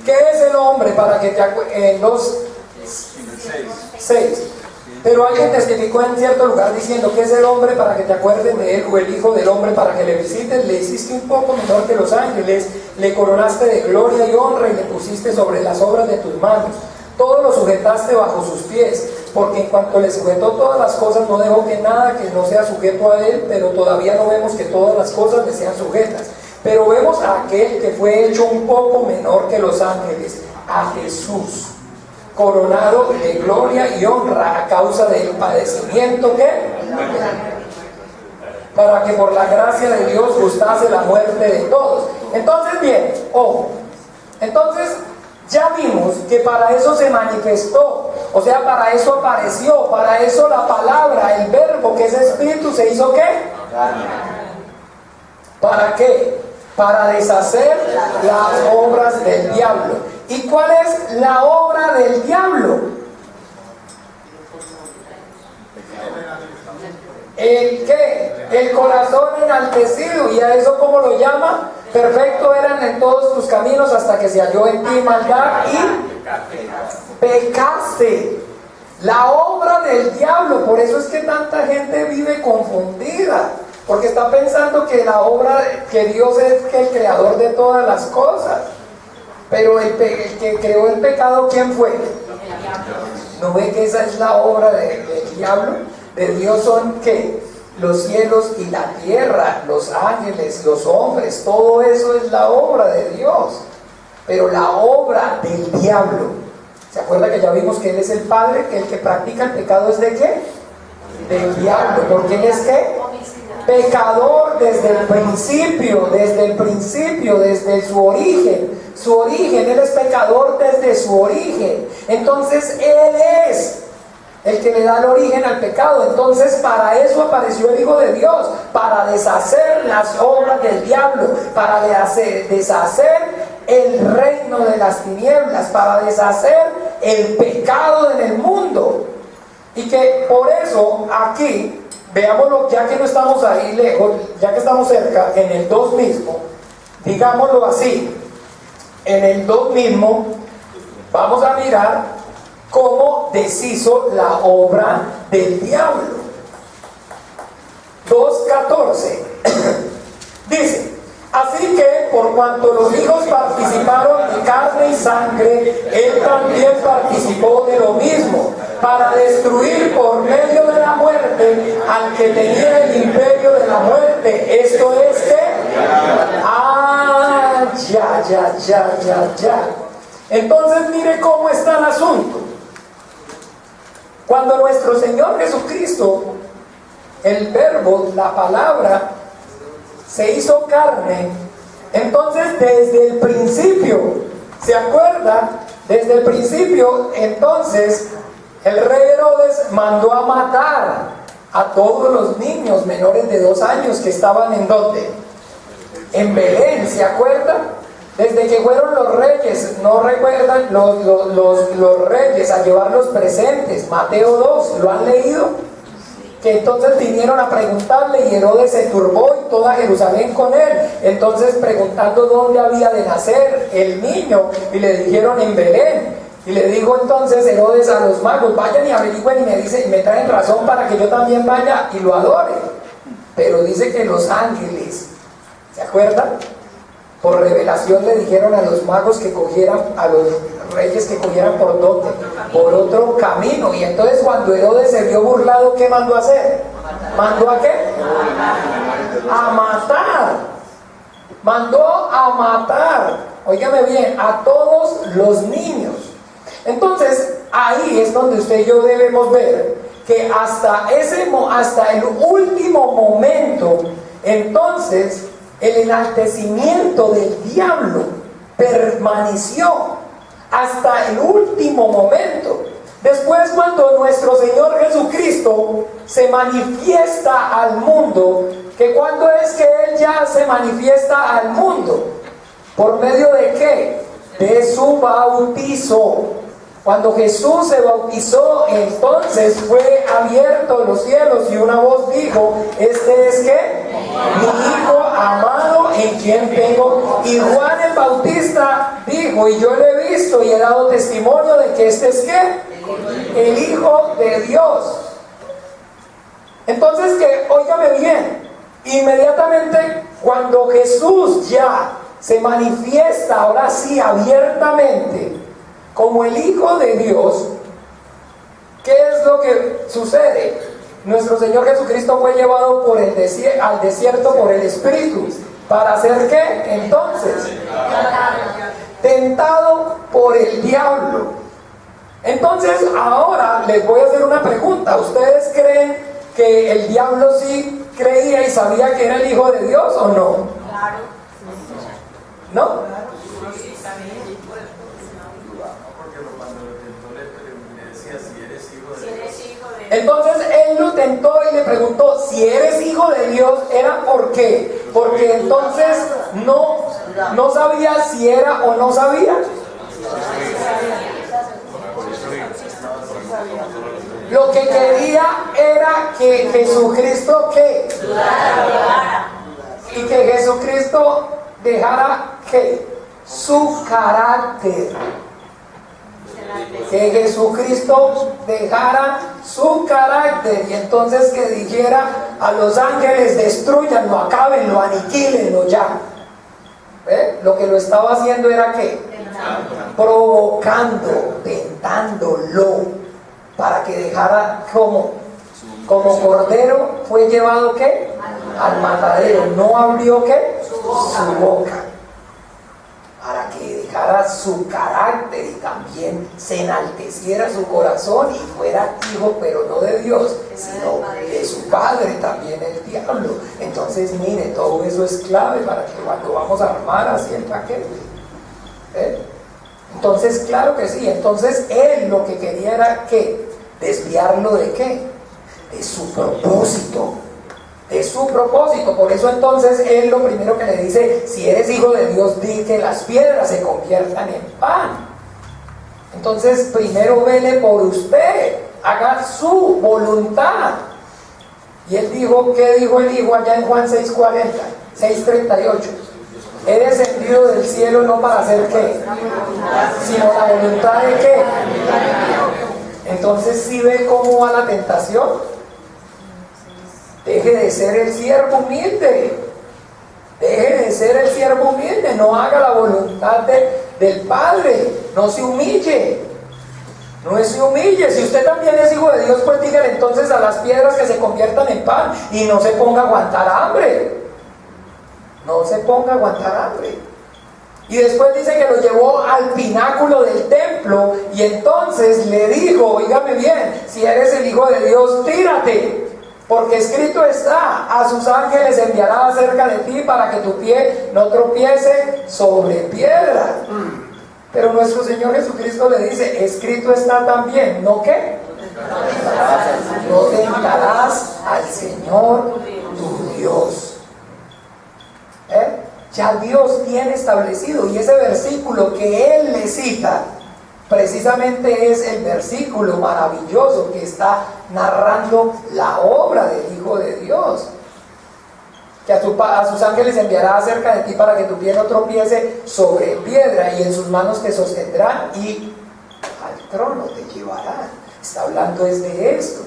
¿qué es el hombre para que te acuerdes? En los 6. Pero alguien testificó en cierto lugar diciendo, ¿qué es el hombre para que te acuerdes de él? O el hijo del hombre para que le visites. Le hiciste un poco menor que los ángeles, le coronaste de gloria y honra y le pusiste sobre las obras de tus manos. Todo lo sujetaste bajo sus pies. porque en cuanto le sujetó todas las cosas, no dejó que nada que no sea sujeto a él, pero todavía no vemos que todas las cosas le sean sujetas. Pero vemos a aquel que fue hecho un poco menor que los ángeles, a Jesús, coronado de gloria y honra a causa del padecimiento que, para que por la gracia de Dios gustase la muerte de todos. Entonces, bien, ojo, entonces ya vimos que para eso se manifestó, o sea, para eso apareció, para eso la palabra, el verbo que es espíritu, se hizo ¿qué? ¿Para qué? Para deshacer las obras del diablo. ¿Y cuál es la obra del diablo? ¿El qué? El corazón enaltecido. ¿Y a eso cómo lo llama? Perfecto eran en todos tus caminos hasta que se halló en ti maldad y pecaste. La obra del diablo. Por eso es que tanta gente vive confundida, porque está pensando que la obra, que Dios es el creador de todas las cosas. Pero el que creó el pecado, ¿quién fue? ¿No ve que esa es la obra del diablo? De Dios son ¿qué? Los cielos y la tierra, los ángeles, los hombres, todo eso es la obra de Dios. Pero la obra del diablo, ¿se acuerda que ya vimos que él es el padre? Que el que practica el pecado es de ¿qué? Del diablo. ¿Porque él es qué? Pecador desde el principio, desde su origen. Su origen, él es pecador desde su origen. Entonces él es el que le da el origen al pecado. Entonces para eso apareció el Hijo de Dios, para deshacer las obras del diablo, para deshacer el reino de las tinieblas, para deshacer el pecado en el mundo. Y que por eso aquí, veámoslo, ya que no estamos ahí lejos, ya que estamos cerca, en el 2 mismo, digámoslo así, en el 2 mismo, vamos a mirar cómo deshizo la obra del diablo. 2:14 dice: así que por cuanto los hijos participaron de carne y sangre, él también participó de lo mismo, para destruir por medio de la muerte al que tenía el imperio de la muerte. Esto es que ya. Entonces mire cómo está el asunto. Cuando nuestro Señor Jesucristo, el verbo, la palabra, se hizo carne, entonces desde el principio, ¿se acuerda? Desde el principio, entonces, el rey Herodes mandó a matar a todos los niños menores de 2 años que estaban ¿en dónde? En Belén, ¿se acuerdan? Desde que fueron los reyes, ¿no recuerdan? Los reyes a llevar los presentes, Mateo 2, ¿lo han leído? Que entonces vinieron a preguntarle y Herodes se turbó y toda Jerusalén con él. Entonces preguntando dónde había de nacer el niño, y le dijeron en Belén. Y le dijo entonces Herodes a los magos: vayan y averigüen y me traen razón para que yo también vaya y lo adore. Pero dice que los ángeles, ¿se acuerdan? Por revelación le dijeron a los magos que cogieran, a los reyes que cogieran por dónde, por otro camino. Y entonces cuando Herodes se vio burlado, ¿qué mandó a hacer? ¿Mandó a qué? A matar. Mandó a matar, óigame bien, a todos los niños. Entonces ahí es donde usted y yo debemos ver que hasta el último momento, entonces el enaltecimiento del diablo permaneció hasta el último momento. Después, cuando nuestro Señor Jesucristo se manifiesta al mundo, que cuando es que Él ya se manifiesta al mundo, ¿por medio de qué? De su bautizo. Cuando Jesús se bautizó, entonces fue abierto los cielos y una voz dijo: este es ¿qué? Mi Hijo amado, en quien tengo. Y Juan el Bautista dijo: y yo lo he visto y he dado testimonio de que este es ¿qué? El Hijo de Dios. Entonces, que óigame bien, inmediatamente cuando Jesús ya se manifiesta, ahora sí, abiertamente, como el Hijo de Dios, ¿qué es lo que sucede. Nuestro Señor Jesucristo fue llevado por el al desierto por el Espíritu. ¿Para hacer qué? Entonces, tentado por el diablo. Entonces, ahora les voy a hacer una pregunta. ¿Ustedes creen que el diablo sí creía y sabía que era el Hijo de Dios o no? Claro. ¿No? Porque cuando lo tentó le decía si eres hijo de Si Dios. eres hijo de Entonces él lo tentó y le preguntó si eres hijo de Dios. ¿Era por qué? Porque entonces no sabía si era o no sabía. Lo que quería era que Jesucristo ¿qué? Y que Jesucristo dejara ¿qué? Su carácter. Que Jesucristo dejara su carácter y entonces que dijera a los ángeles: destruyanlo, acábenlo, aniquílenlo ya. ¿Ve? Lo que lo estaba haciendo era ¿qué? Provocando, tentándolo para que dejara como cordero fue llevado ¿qué? Al matadero. No abrió ¿qué? Su boca. Para que dejara su carácter y también se enalteciera su corazón y fuera hijo, pero no de Dios, sino de su padre también, el diablo. Entonces, mire, todo eso es clave para que cuando vamos a armar así el paquete. Entonces, claro que sí. Entonces, él lo que quería era ¿qué? Desviarlo de ¿qué? De su propósito. De su propósito. Por eso entonces él lo primero que le dice: si eres hijo de Dios, di que las piedras se conviertan en pan. Entonces primero vele por usted, haga su voluntad. Y él dijo, ¿qué dijo el hijo allá en Juan 6:40, 6:38? He descendido del cielo no para hacer ¿qué? Sino la voluntad de ¿qué? Entonces, ¿sí ve cómo va la tentación? Deje de ser el siervo humilde. Deje de ser el siervo humilde. No haga la voluntad del Padre. No se humille. No se humille. Si usted también es hijo de Dios, pues dígale entonces a las piedras que se conviertan en pan y no se ponga a aguantar hambre. No se ponga a aguantar hambre. Y después dice que lo llevó al pináculo del templo y entonces le dijo: oígame bien, si eres el Hijo de Dios, tírate. Porque escrito está: a sus ángeles enviará acerca de ti para que tu pie no tropiece sobre piedra. Pero nuestro Señor Jesucristo le dice: escrito está también, ¿no qué? No tentarás al Señor tu Dios. Ya Dios tiene establecido, y ese versículo que él le cita precisamente es el versículo maravilloso que está narrando la obra del Hijo de Dios. Que a sus ángeles enviará acerca de ti para que tu pie no tropiece sobre piedra, y en sus manos te sostendrán y al trono te llevarán. Está hablando es de esto.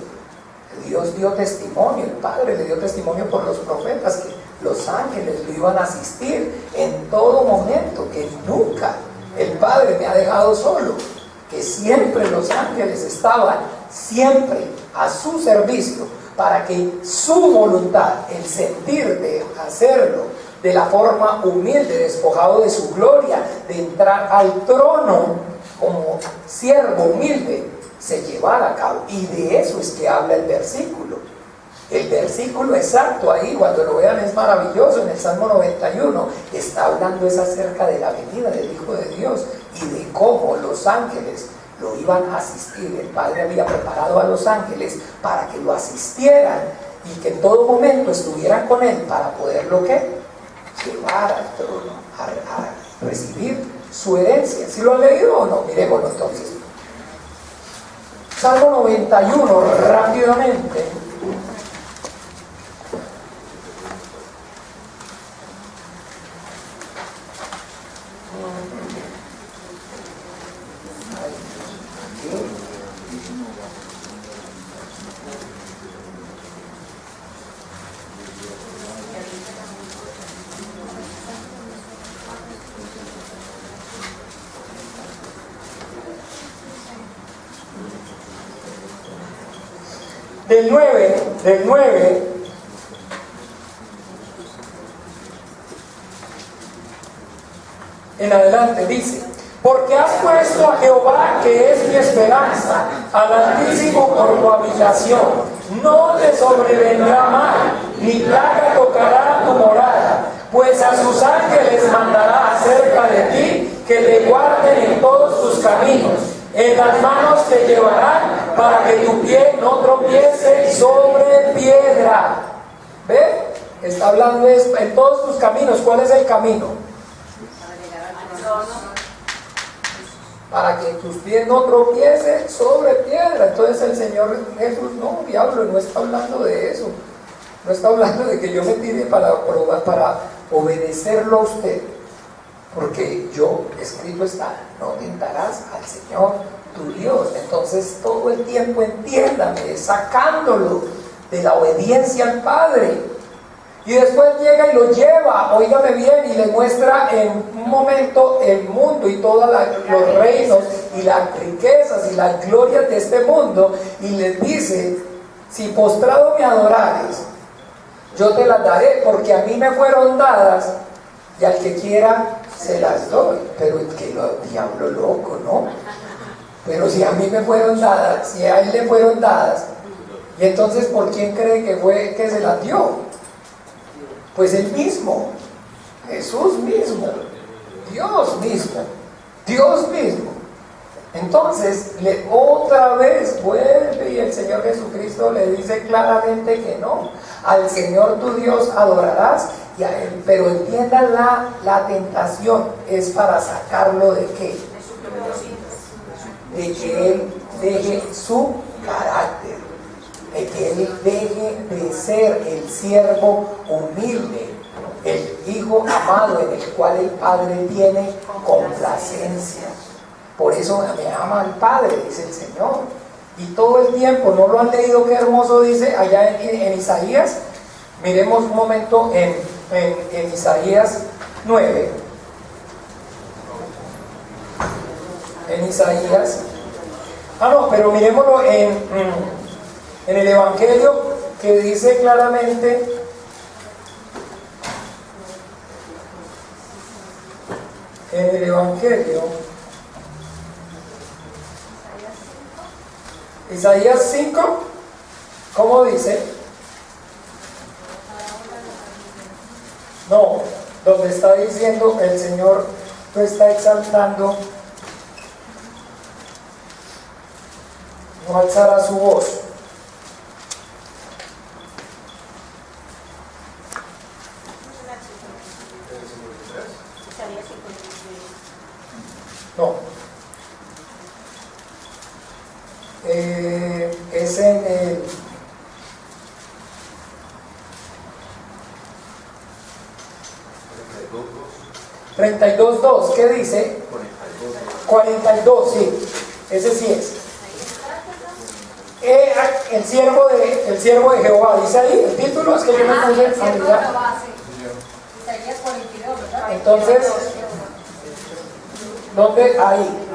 Dios dio testimonio, el Padre le dio testimonio por los profetas que los ángeles lo iban a asistir en todo momento, que nunca el Padre me ha dejado solo, que siempre los ángeles estaban siempre a su servicio para que su voluntad, el sentir de hacerlo de la forma humilde, despojado de su gloria, de entrar al trono como siervo humilde, se llevara a cabo. Y de eso es que habla el versículo. El versículo exacto ahí, cuando lo vean, es maravilloso. En el Salmo 91 está hablando es acerca de la venida del Hijo de Dios y de cómo los ángeles lo iban a asistir. El Padre había preparado a los ángeles para que lo asistieran y que en todo momento estuvieran con él para poderlo ¿qué? Llevar al trono, a recibir su herencia. ¿Sí lo han leído o no? Miremoslo entonces. Salmo 91, rápidamente. del 9 en adelante dice: porque has puesto a Jehová, que es mi esperanza, al Altísimo por tu habitación. No te sobrevendrá mal, ni plaga tocará tu morada, pues a sus ángeles mandará acerca de ti, que te guarden en todos tus caminos. En las manos te llevarán, para que tu pie no tropiece sobre piedra. ¿Ve? Está hablando en todos tus caminos. ¿Cuál es el camino? Para que tus pies no tropiecen sobre piedra. Entonces el Señor Jesús, no, diablo, no está hablando de eso. No está hablando de que yo me tire para obedecerlo a usted. Porque yo, escrito está, no tentarás al Señor tu Dios. Entonces todo el tiempo entiéndame, sacándolo de la obediencia al Padre. Y después llega y lo lleva, óigame bien, y le muestra en un momento el mundo y todos los reinos y las riquezas y las glorias de este mundo, y les dice: si postrado me adorares, yo te las daré, porque a mí me fueron dadas, y al que quiera se las doy. Pero es que diablo loco, ¿no? Pero si a mí me fueron dadas, si a él le fueron dadas, y entonces ¿por quién cree que fue que se las dio? Pues él mismo, Jesús mismo, Dios mismo. Entonces, otra vez vuelve y el Señor Jesucristo le dice claramente que no. Al Señor tu Dios adorarás, y a Él, pero entiendan la tentación es para sacarlo de qué? De que Él deje su carácter, de que Él deje de ser el siervo humilde, el hijo amado en el cual el Padre tiene complacencia. Por eso me ama el Padre, dice el Señor. Y todo el tiempo, ¿no lo han leído? Qué hermoso dice allá en Isaías. Miremos un momento en Isaías 9. En Isaías. Pero miremoslo en el Evangelio, que dice claramente, en el Evangelio, Isaías 5, ¿cómo dice? No, donde está diciendo el Señor lo está exaltando: no alzará su voz. No. Es en el 32:2. ¿Qué dice? 42, sí. Ese sí es. El siervo de Jehová, dice ahí, el título es que yo no puse a mirar. Entonces, ¿dónde? Ahí.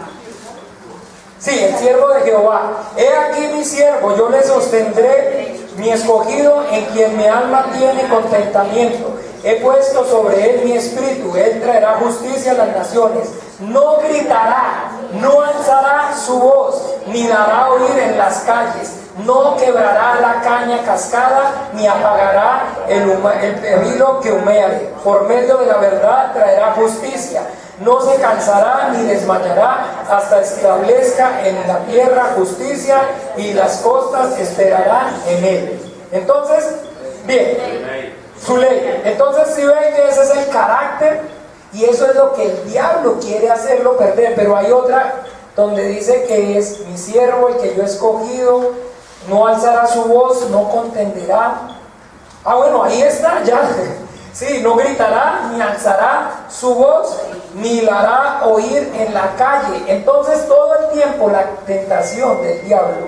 Sí, el siervo de Jehová. He aquí mi siervo, yo le sostendré, mi escogido, en quien mi alma tiene contentamiento. He puesto sobre él mi espíritu, él traerá justicia a las naciones. No gritará, no alzará su voz, ni dará oír en las calles. No quebrará la caña cascada, ni apagará el hilo que humeare. Por medio de la verdad traerá justicia. No se cansará ni desmayará hasta establezca en la tierra justicia, y las costas esperarán en él. Entonces, bien, su ley. Entonces, si ven que ese es el carácter, y eso es lo que el diablo quiere hacerlo perder. Pero hay otra donde dice que es mi siervo, el que yo he escogido, no alzará su voz, no contenderá. Bueno, ahí está ya. Sí, no gritará, ni alzará su voz, ni la hará oír en la calle. Entonces todo el tiempo la tentación del diablo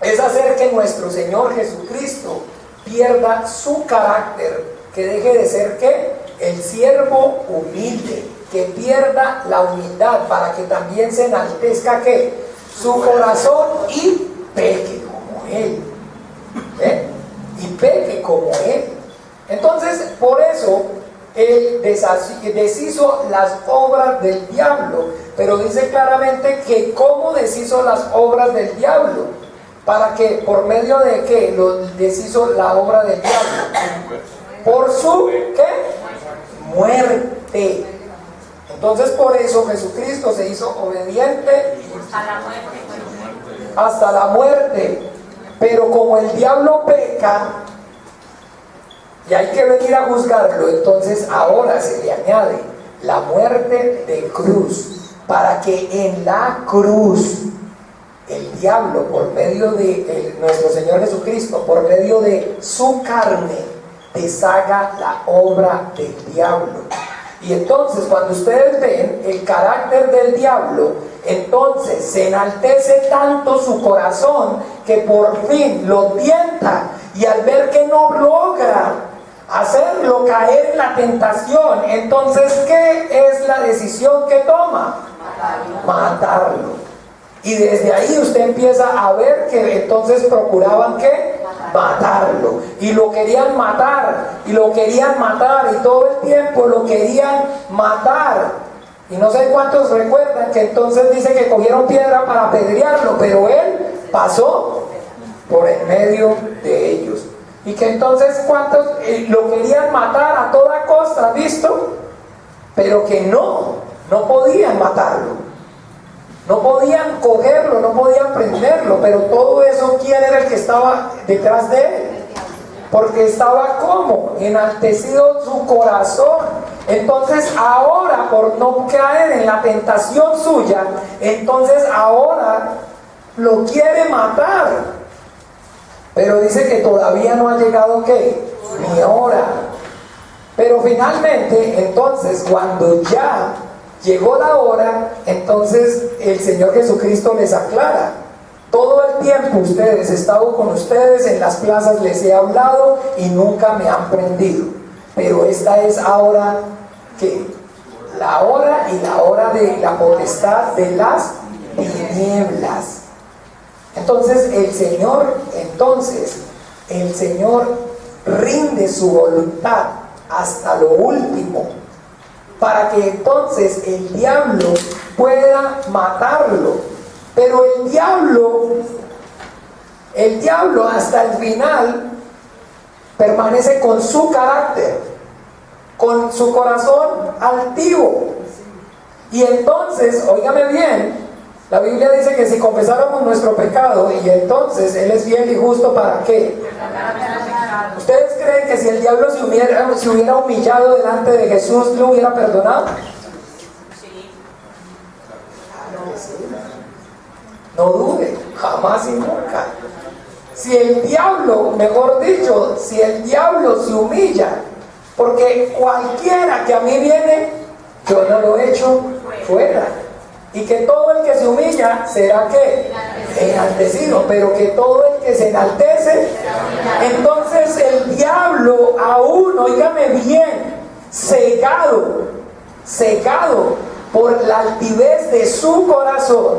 es hacer que nuestro Señor Jesucristo pierda su carácter, que deje de ser ¿qué? El siervo humilde, que pierda la humildad, para que también se enaltezca ¿qué? Su corazón, y peque como Él. como Él. Entonces, por eso, Él deshizo las obras del diablo, pero dice claramente que cómo deshizo las obras del diablo, para que por medio de qué lo deshizo la obra del diablo, por su ¿qué? Muerte. Entonces por eso Jesucristo se hizo obediente hasta la muerte. Pero como el diablo peca y hay que venir a juzgarlo, entonces ahora se le añade la muerte de cruz, para que en la cruz el diablo, por medio de nuestro Señor Jesucristo, por medio de su carne, deshaga la obra del diablo. Y entonces cuando ustedes ven el carácter del diablo, entonces se enaltece tanto su corazón que por fin lo tienta, y al ver que no logra hacerlo caer en la tentación, entonces ¿qué es la decisión que toma? Matarlo. Y desde ahí usted empieza a ver que entonces procuraban ¿qué? Matarlo. Y lo querían matar, y lo querían matar, y todo el tiempo lo querían matar. Y no sé cuántos recuerdan que entonces dice que cogieron piedra para apedrearlo, pero él pasó por en medio de ellos. Y que entonces cuántos lo querían matar a toda costa, ¿visto? Pero que no podían matarlo. No podían cogerlo, no podían prenderlo, pero todo eso, ¿quién era el que estaba detrás de él? Porque estaba como enaltecido su corazón. Entonces ahora, por no caer en la tentación suya, entonces ahora lo quiere matar. Pero dice que todavía no ha llegado ¿qué? Mi hora. Pero finalmente, entonces, cuando ya llegó la hora, entonces el Señor Jesucristo les aclara: todo el tiempo ustedes, he estado con ustedes, en las plazas les he hablado y nunca me han prendido, pero esta es ahora que la hora y la hora de la potestad de las tinieblas. Entonces el Señor rinde su voluntad hasta lo último, para que entonces el diablo pueda matarlo. Pero el diablo hasta el final permanece con su carácter, con su corazón altivo. Y entonces, óigame bien, la Biblia dice que si confesáramos nuestro pecado, y entonces Él es fiel y justo, ¿para qué? ¿Ustedes creen que si el diablo se hubiera humillado delante de Jesús, lo hubiera perdonado? Sí. Claro que sí. No dude, jamás y nunca. Si el diablo, mejor dicho, si el diablo se humilla, porque cualquiera que a mí viene, yo no lo echo fuera. Y que todo el que se humilla será ¿qué? Enaltecido, pero que todo el que se enaltece, entonces el diablo aún, óigame bien, cegado por la altivez de su corazón,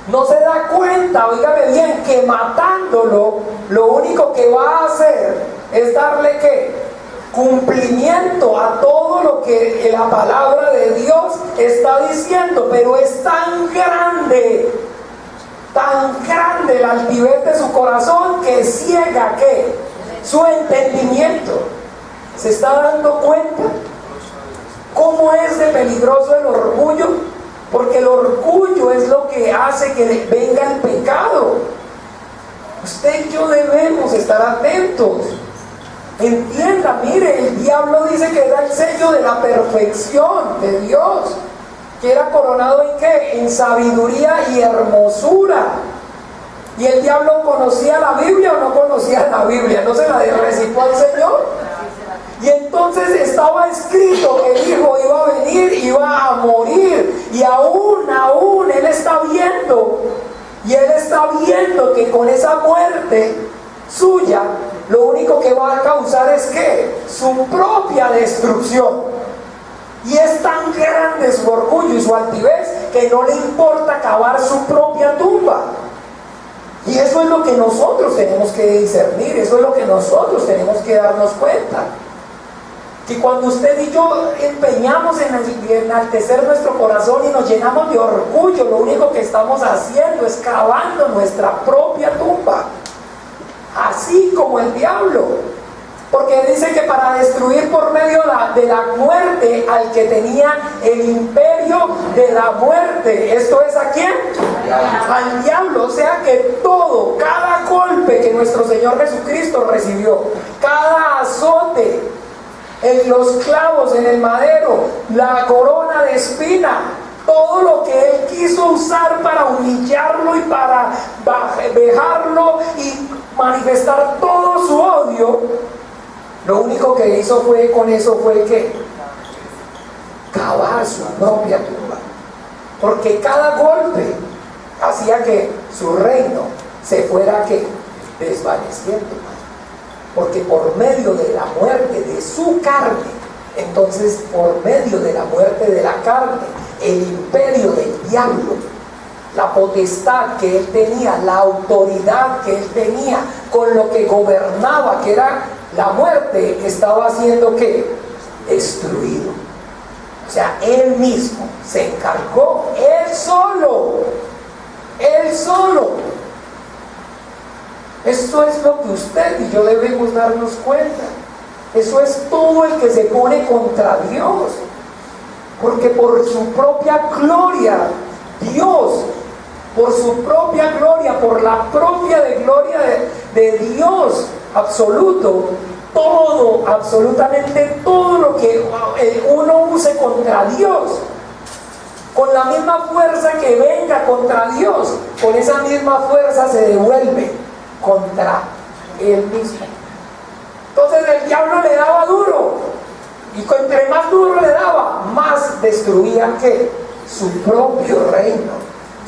no se da cuenta, óigame bien, que matándolo, lo único que va a hacer es darle ¿qué? Cumplimiento a todo lo que la palabra de Dios está diciendo. Pero es tan grande la altivez de su corazón, que ciega ¿qué? Su entendimiento. ¿Se está dando cuenta cómo es de peligroso el orgullo? Porque el orgullo es lo que hace que venga el pecado. Usted y yo debemos estar atentos. Entienda, mire, el diablo dice que era el sello de la perfección de Dios, que era coronado ¿en qué? En sabiduría y hermosura. ¿Y el diablo conocía la Biblia o no conocía la Biblia? ¿No se la recitó al Señor? Y entonces estaba escrito que el Hijo iba a venir, iba a morir, y aún Él está viendo, y Él está viendo que con esa muerte suya, lo único que va a causar es ¿qué? Su propia destrucción. Y es tan grande su orgullo y su altivez que no le importa cavar su propia tumba. Y eso es lo que nosotros tenemos que discernir, eso es lo que nosotros tenemos que darnos cuenta. Que cuando usted y yo empeñamos en enaltecer nuestro corazón y nos llenamos de orgullo, lo único que estamos haciendo es cavando nuestra propia tumba, así como el diablo. Porque dice que para destruir por medio de la muerte al que tenía el imperio de la muerte. ¿Esto es a quién? Al diablo. O sea que todo, cada golpe que nuestro Señor Jesucristo recibió, cada azote, en los clavos, en el madero, la corona de espina, todo lo que él quiso usar para humillarlo y para vejarlo y manifestar todo su odio, lo único que hizo con eso fue que cavar su propia tumba. Porque cada golpe hacía que su reino se fuera desvaneciendo. Porque por medio de la muerte de su carne, entonces por medio de la muerte de la carne, el imperio del diablo, la potestad que él tenía, la autoridad que él tenía, con lo que gobernaba, que era la muerte, estaba siendo ¿qué? Destruido. O sea, él mismo se encargó, él solo. Esto es lo que usted y yo debemos darnos cuenta. Eso es todo el que se pone contra Dios. Porque por su propia gloria, Dios, por su propia gloria, por la propia gloria de Dios absoluto, todo, absolutamente todo lo que uno use contra Dios, con la misma fuerza que venga contra Dios, con esa misma fuerza se devuelve contra él mismo. Entonces el diablo le daba duro, y entre más duro le daba, más destruía que su propio reino,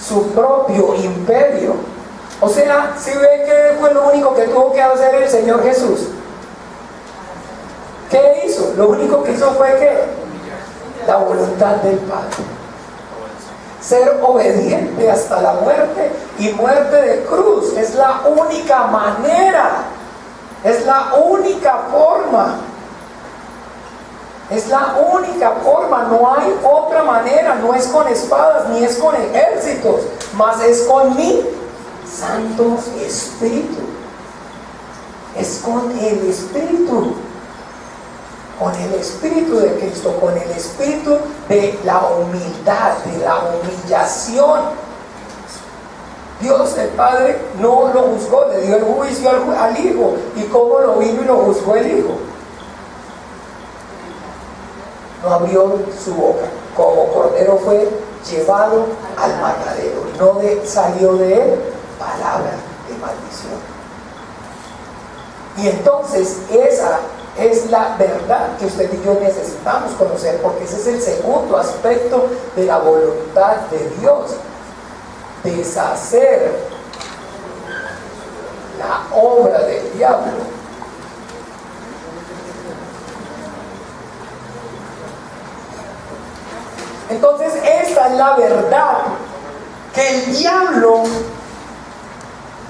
su propio imperio. O sea, si ve que fue lo único que tuvo que hacer el Señor Jesús, ¿qué hizo? Lo único que hizo fue que la voluntad del Padre, ser obediente hasta la muerte, y muerte de cruz. Es la única manera, es la única forma, es la única forma. No hay otra manera. No es con espadas ni es con ejércitos, mas es con mi Santo Espíritu, es con el Espíritu, con el Espíritu de Cristo, con el Espíritu de la humildad, de la humillación. Dios el Padre no lo juzgó, le dio el juicio al Hijo. ¿Y cómo lo vino y lo juzgó el Hijo? No abrió su boca, como cordero fue llevado al matadero, no salió de él palabra de maldición. Y entonces esa es la verdad que usted y yo necesitamos conocer, porque ese es el segundo aspecto de la voluntad de Dios: deshacer la obra del diablo. Entonces esta es la verdad, que el diablo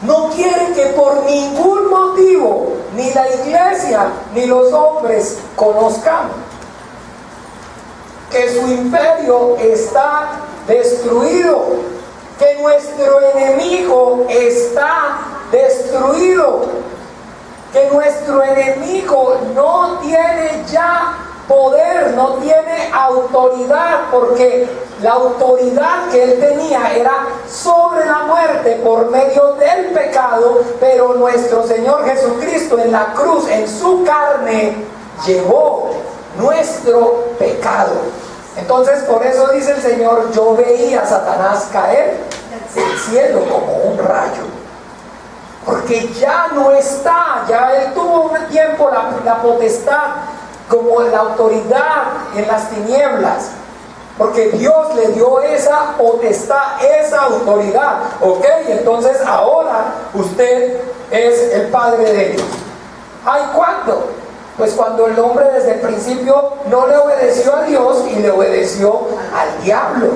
no quiere que por ningún motivo ni la iglesia ni los hombres conozcamos que su imperio está destruido, que nuestro enemigo está destruido, que nuestro enemigo no tiene ya poder, no tiene autoridad, porque la autoridad que él tenía era sobre la muerte por medio del pecado, pero nuestro Señor Jesucristo en la cruz, en su carne, llevó nuestro pecado. Entonces por eso dice el Señor: yo veía a Satanás caer del cielo como un rayo, porque ya no está, ya él tuvo un tiempo la potestad, como la autoridad en las tinieblas, porque Dios le dio esa potestad, esa autoridad. Ok, entonces ahora usted es el padre de ellos. ¿Ay, cuándo? Pues cuando el hombre desde el principio no le obedeció a Dios y le obedeció al diablo.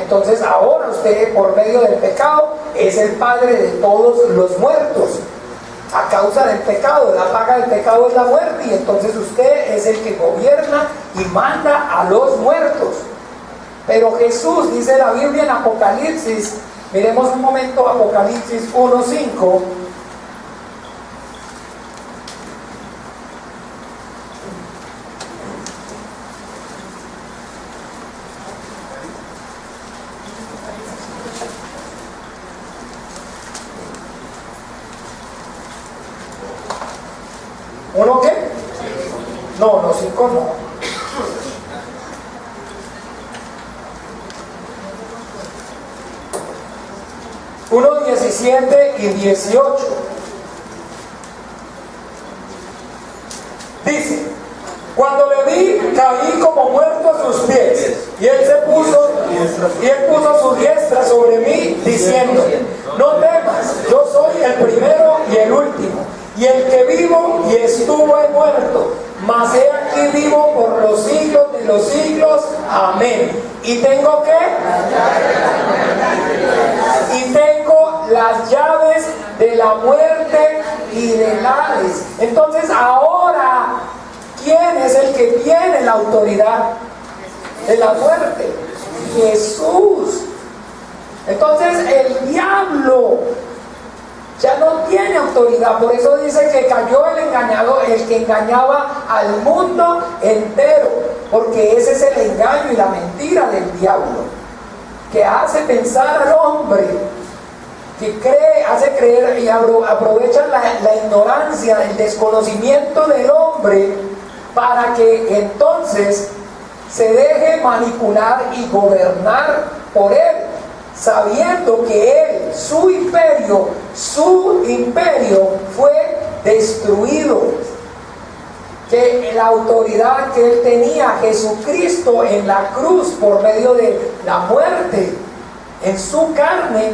Entonces ahora usted, por medio del pecado, es el padre de todos los muertos. A causa del pecado, la paga del pecado es la muerte, y entonces usted es el que gobierna y manda a los muertos. Pero Jesús, dice la Biblia en Apocalipsis, miremos un momento Apocalipsis 1:5. ¿Uno qué? No, 5 no. Uno 17 y 18. Dice: cuando le vi, caí como muerto a sus pies, y él puso su diestra sobre mí, diciendo: no temas, yo soy el primero y el último, y el que vivo y estuve muerto, mas he aquí vivo por los siglos de los siglos. Amén. Y tengo las llaves de la muerte y del Hades. Entonces ahora, ¿quién es el que tiene la autoridad de la muerte? Jesús. Entonces el diablo ya no tiene autoridad. Por eso dice que cayó el engañador, el que engañaba al mundo entero, porque ese es el engaño y la mentira del diablo, que hace pensar al hombre, que cree, hace creer y aprovecha la ignorancia, el desconocimiento del hombre, para que entonces se deje manipular y gobernar por él, sabiendo que él, su imperio fue destruido, que la autoridad que él tenía, Jesucristo en la cruz, por medio de la muerte en su carne,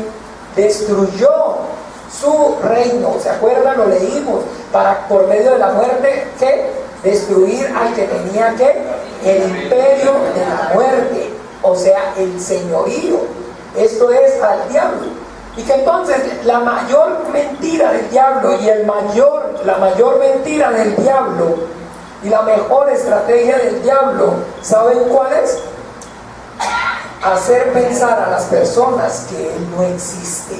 destruyó su reino. ¿Se acuerdan? Lo leímos, para por medio de la muerte, ¿qué? Destruir al que tenía, ¿qué? El imperio de la muerte, o sea, el señorío. Esto es al diablo. Y que entonces la mayor mentira del diablo y la mayor mentira del diablo y la mejor estrategia del diablo, ¿saben cuál es? Hacer pensar a las personas que él no existe.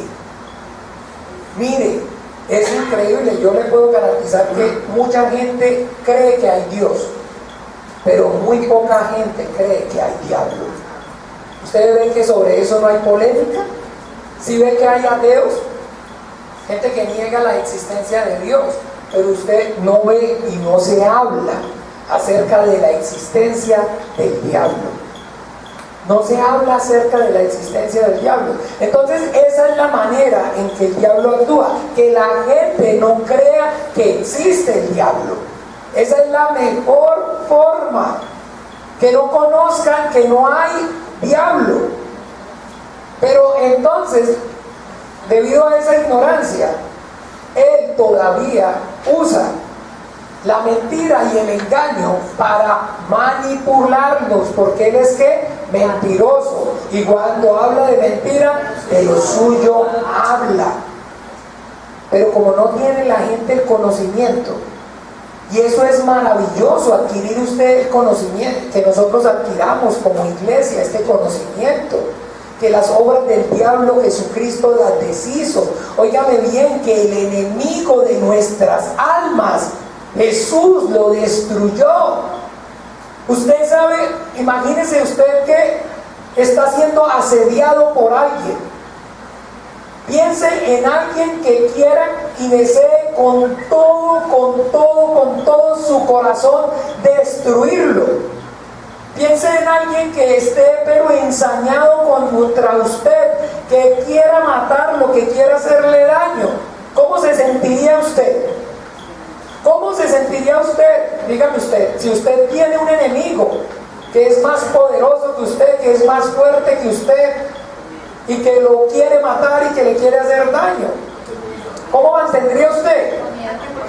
Mire, es increíble, yo le puedo garantizar que mucha gente cree que hay Dios, pero muy poca gente cree que hay diablo. ¿Ustedes ven que sobre eso no hay polémica? ¿Sí ve que hay ateos? Gente que niega la existencia de Dios, pero usted no ve y no se habla acerca de la existencia del diablo. No se habla acerca de la existencia del diablo. Entonces esa es la manera en que el diablo actúa, que la gente no crea que existe el diablo. Esa es la mejor forma, que no conozcan que no hay diablo. Pero entonces, debido a esa ignorancia, él todavía usa la mentira y el engaño para manipularnos, porque él es que mentiroso, y cuando habla de mentira, de lo suyo habla. Pero como no tiene la gente el conocimiento, y eso es maravilloso, adquirir usted el conocimiento, que nosotros adquiramos como iglesia este conocimiento, que las obras del diablo Jesucristo las deshizo. Óigame bien, que el enemigo de nuestras almas, Jesús lo destruyó. Usted sabe, imagínese usted que está siendo asediado por alguien. Piense en alguien que quiera y desee con todo su corazón destruirlo. Piense en alguien que esté pero ensañado contra usted, que quiera matarlo, que quiera hacerle daño. ¿Cómo se sentiría usted? ¿Cómo se sentiría usted? Dígame usted, si usted tiene un enemigo que es más poderoso que usted, que es más fuerte que usted, y que lo quiere matar y que le quiere hacer daño, ¿cómo mantendría usted?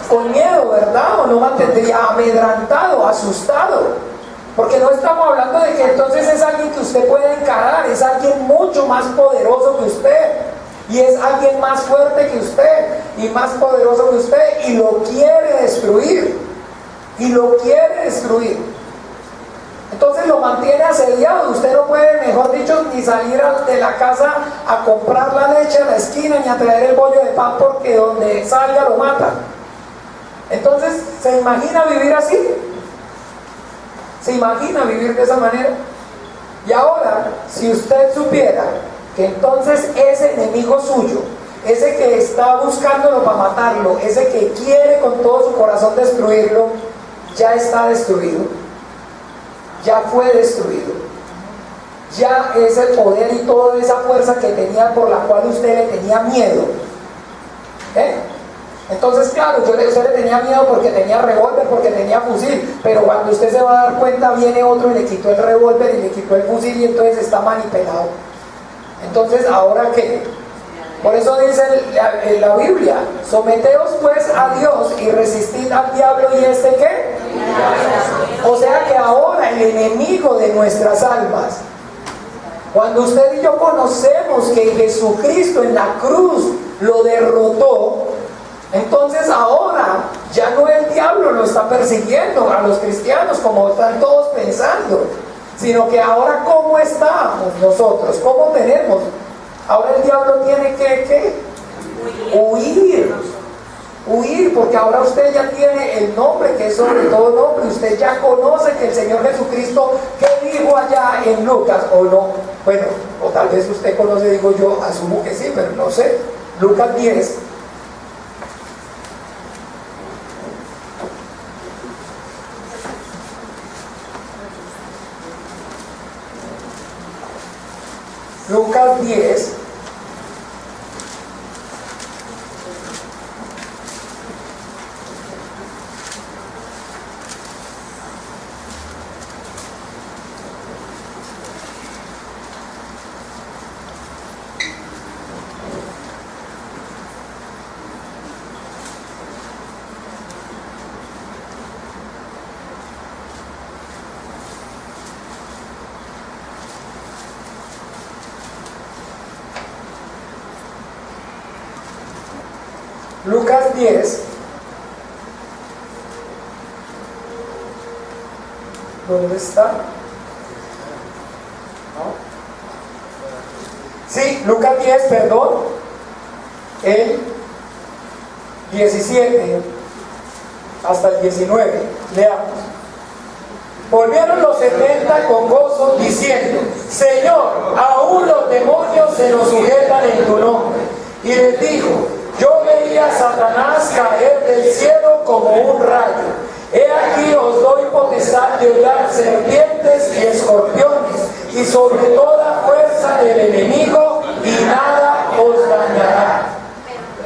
Con miedo, ¿verdad? ¿O no mantendría? Amedrantado, asustado. Porque no estamos hablando de que entonces es alguien que usted pueda encarar, es alguien mucho más poderoso que usted. Y es alguien más fuerte que usted y más poderoso que usted y lo quiere destruir. Y lo quiere destruir. Entonces lo mantiene asediado. Usted no puede, mejor dicho, ni salir de la casa a comprar la leche a la esquina ni a traer el bollo de pan porque donde salga lo mata. Entonces, ¿se imagina vivir así? ¿Se imagina vivir de esa manera? Y ahora, si usted supiera que entonces ese enemigo suyo, ese que está buscándolo para matarlo, ese que quiere con todo su corazón destruirlo, ya está destruido, ya fue destruido, ya ese poder y toda esa fuerza que tenía, por la cual usted le tenía miedo, entonces claro, usted le tenía miedo porque tenía revólver, porque tenía fusil, pero cuando usted se va a dar cuenta viene otro y le quitó el revólver y le quitó el fusil y entonces está manipulado. Entonces, ¿ahora qué? Por eso dice la Biblia: someteos pues a Dios y resistid al diablo, y ¿este qué? O sea que ahora el enemigo de nuestras almas, cuando usted y yo conocemos que Jesucristo en la cruz lo derrotó, entonces ahora ya no el diablo lo está persiguiendo a los cristianos como están todos pensando, sino que ahora ¿cómo estamos nosotros? ¿Cómo tenemos? Ahora el diablo tiene que huir, porque ahora usted ya tiene el nombre que es sobre todo nombre. Usted ya conoce que el Señor Jesucristo, ¿qué dijo allá en Lucas? O no, bueno, o tal vez usted conoce, digo yo, asumo que sí, pero no sé. Lucas 10. Lucas 10, Lucas 10, ¿dónde está? ¿No? Sí, Lucas 10, perdón, el 17 hasta el 19, leamos. Volvieron los 70 con gozo diciendo: Señor, aún los demonios se nos sujetan en tu nombre. Y les dijo: yo veía a Satanás caer del cielo como un rayo. He aquí os doy potestad de hollar serpientes y escorpiones, y sobre toda fuerza del enemigo, y nada os dañará.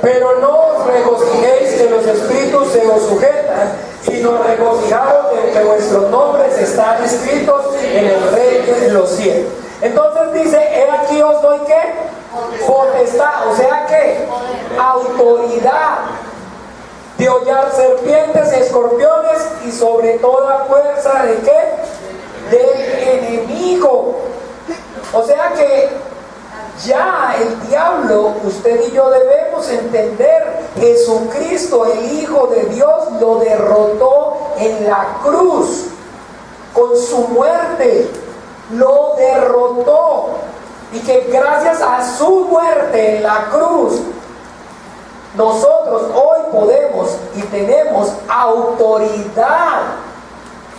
Pero no os regocijéis que los espíritus se os sujetan, sino regocijaos de que vuestros nombres están escritos en el Rey de los cielos. Entonces dice: he aquí os doy ¿qué? Potestad, o sea que autoridad de hollar serpientes y escorpiones, y sobre toda fuerza de ¿qué? Del enemigo. O sea que ya el diablo, usted y yo debemos entender, Jesucristo, el Hijo de Dios, lo derrotó en la cruz. Con su muerte lo derrotó. Y que gracias a su muerte en la cruz, nosotros hoy podemos y tenemos autoridad.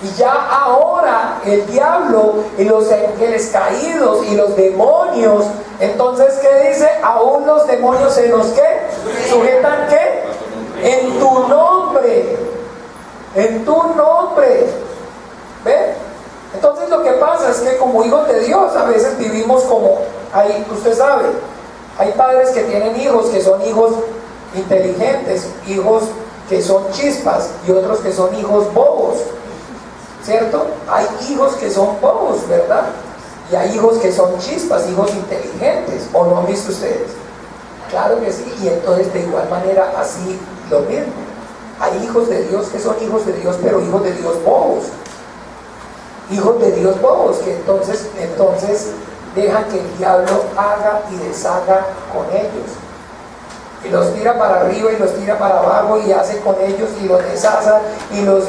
Y ya ahora el diablo y los ángeles caídos y los demonios, entonces ¿qué dice? Aún los demonios se nos ¿qué? ¿Sujetan qué? En tu nombre. En tu nombre. ¿Ve? Entonces lo que pasa es que como hijos de Dios a veces vivimos como, usted sabe, hay padres que tienen hijos que son hijos inteligentes, hijos que son chispas, y otros que son hijos bobos, ¿cierto? Hay hijos que son bobos, ¿verdad? Y hay hijos que son chispas, hijos inteligentes, ¿o no han visto ustedes? Claro que sí, y entonces de igual manera así lo mismo. Hay hijos de Dios que son hijos de Dios, pero hijos de Dios bobos. hijos de Dios bobos, que entonces dejan que el diablo haga y deshaga con ellos. Y los tira para arriba y los tira para abajo y hace con ellos y los deshace y los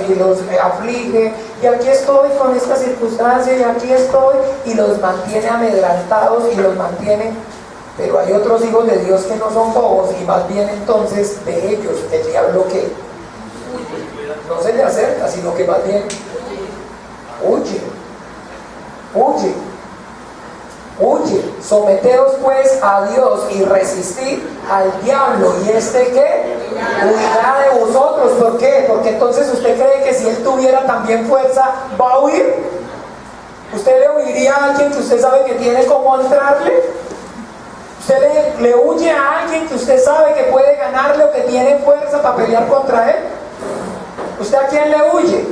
aflige. Y aquí estoy con esta circunstancia y aquí estoy, y los mantiene amedrentados y los mantiene. Pero hay otros hijos de Dios que no son bobos, y más bien entonces de ellos el diablo que no se le acerca, sino que más bien huye. Someteos pues a Dios y resistid al diablo, y ¿qué? Huirá de vosotros. ¿Por qué? Porque entonces usted cree que si él tuviera también fuerza, ¿va a huir? ¿Usted le huiría a alguien que usted sabe que tiene cómo entrarle? ¿Usted le huye a alguien que usted sabe que puede ganarle o que tiene fuerza para pelear contra él? ¿Usted a quién le huye?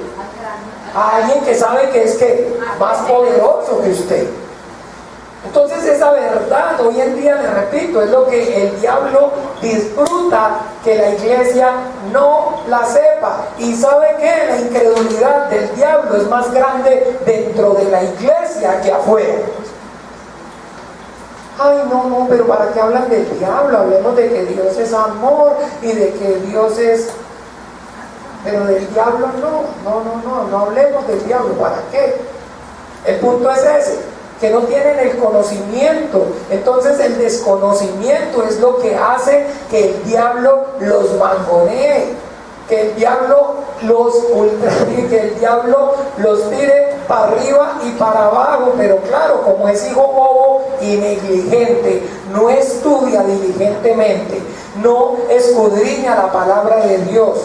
A alguien que sabe que es más poderoso que usted. Entonces esa verdad, hoy en día, le repito, es lo que el diablo disfruta que la iglesia no la sepa. Y ¿sabe qué? La incredulidad del diablo es más grande dentro de la iglesia que afuera. Ay, no, pero ¿para qué hablan del diablo? Hablemos de que Dios es amor y de que Dios es... Pero del diablo no hablemos del diablo. ¿Para qué? El punto es ese, que no tienen el conocimiento. Entonces el desconocimiento es lo que hace que el diablo los mangonee, que el diablo los ultraje, que el diablo los tire para arriba y para abajo. Pero claro, como es hijo bobo y negligente, no estudia diligentemente, no escudriña la palabra de Dios,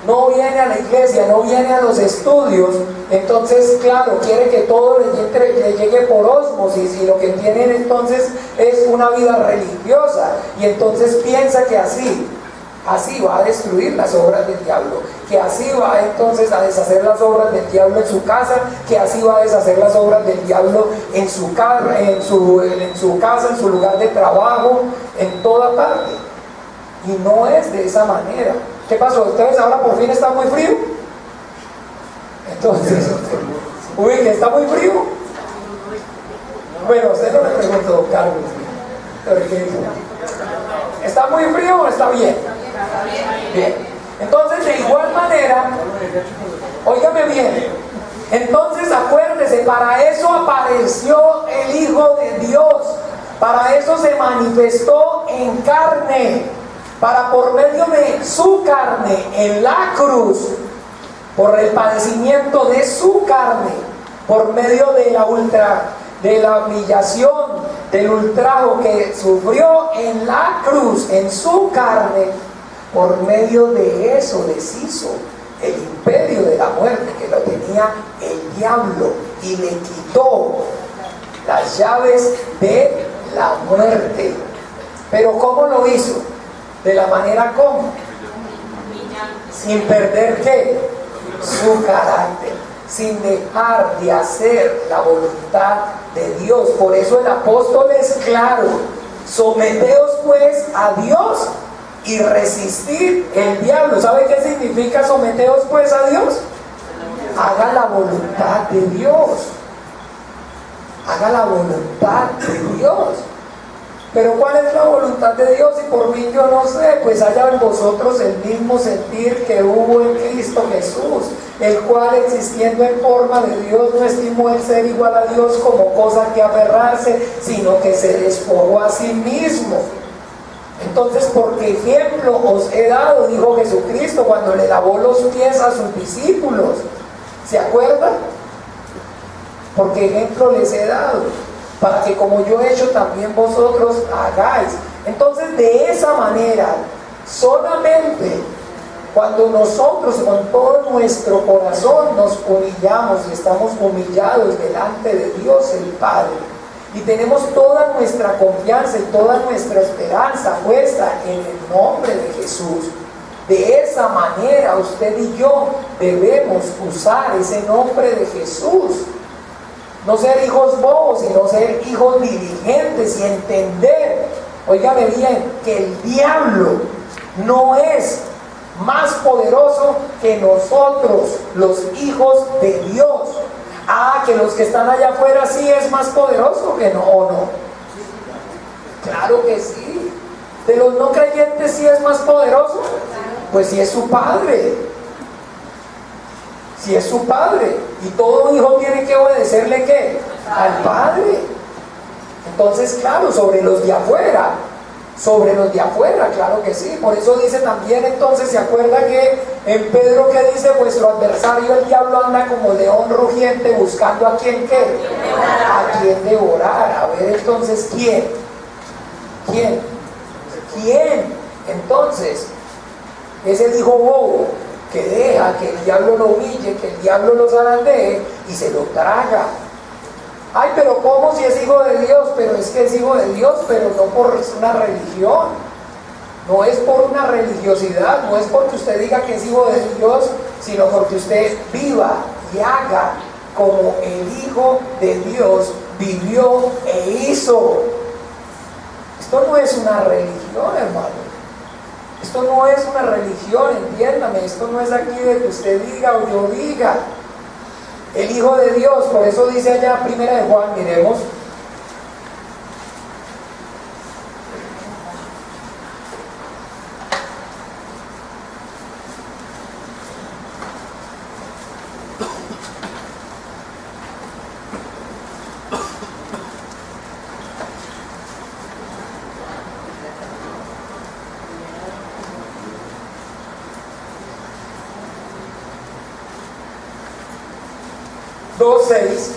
no viene a la iglesia, no viene a los estudios, entonces claro, quiere que todo le llegue por ósmosis, y lo que tienen entonces es una vida religiosa, y entonces piensa que así va a destruir las obras del diablo, que así va entonces a deshacer las obras del diablo en su casa, que así va a deshacer las obras del diablo en su casa, en su lugar de trabajo, en toda parte. Y no es de esa manera. ¿Qué pasó? ¿Ustedes ahora por fin está muy frío? Entonces, uy, que está muy frío. Bueno, usted no le preguntó, Carlos. ¿Está muy frío o está bien? Bien. Entonces, de igual manera, óigame bien, entonces acuérdese, para eso apareció el Hijo de Dios, para eso se manifestó en carne, para por medio de su carne en la cruz, por el padecimiento de su carne, por medio de la humillación, del ultrajo que sufrió en la cruz, en su carne, por medio de eso deshizo el imperio de la muerte que lo tenía el diablo, y le quitó las llaves de la muerte. Pero ¿cómo lo hizo? De la manera como, sin perder ¿qué? Su carácter, sin dejar de hacer la voluntad de Dios. Por eso el apóstol es claro: someteos pues a Dios y resistir el diablo. ¿Sabe qué significa someteos pues a Dios? Haga la voluntad de Dios, haga la voluntad de Dios. Pero ¿cuál es la voluntad de Dios? Y por mí yo no sé, pues haya en vosotros el mismo sentir que hubo en Cristo Jesús, el cual, existiendo en forma de Dios, no estimó el ser igual a Dios como cosa que aferrarse, sino que se despojó a sí mismo. Entonces, porque ejemplo os he dado, dijo Jesucristo cuando le lavó los pies a sus discípulos. ¿Se acuerdan? Porque ejemplo les he dado, para que como yo he hecho también vosotros hagáis. Entonces, de esa manera, solamente cuando nosotros con todo nuestro corazón nos humillamos y estamos humillados delante de Dios el Padre, y tenemos toda nuestra confianza y toda nuestra esperanza puesta en el nombre de Jesús, de esa manera usted y yo debemos usar ese nombre de Jesús. No ser hijos bobos, sino ser hijos diligentes y entender, óigame bien, que el diablo no es más poderoso que nosotros, los hijos de Dios. Ah, que los que están allá afuera sí es más poderoso que no, ¿o no? Claro que sí. De los no creyentes sí es más poderoso. Pues sí es su padre. Si es su padre. Y todo hijo tiene que obedecerle ¿qué? Al padre. Entonces, claro, sobre los de afuera. Sobre los de afuera, claro que sí. Por eso dice también, entonces, ¿se acuerda que en Pedro que dice? Vuestro adversario el diablo anda como león rugiente buscando a quien ¿qué? A quien devorar. A ver entonces, ¿quién? ¿Quién? ¿Quién? Entonces, es el hijo bobo que deja que el diablo lo humille, que el diablo lo zarandee y se lo traga. Ay, pero ¿cómo si es hijo de Dios? Pero es que es hijo de Dios, pero no por una religión. No es por una religiosidad, no es porque usted diga que es hijo de Dios, sino porque usted viva y haga como el Hijo de Dios vivió e hizo. Esto no es una religión, hermano. Esto no es una religión, entiéndame. Esto no es aquí de que usted diga o yo diga. El Hijo de Dios, por eso dice allá Primera de Juan, miremos. Dos, 6.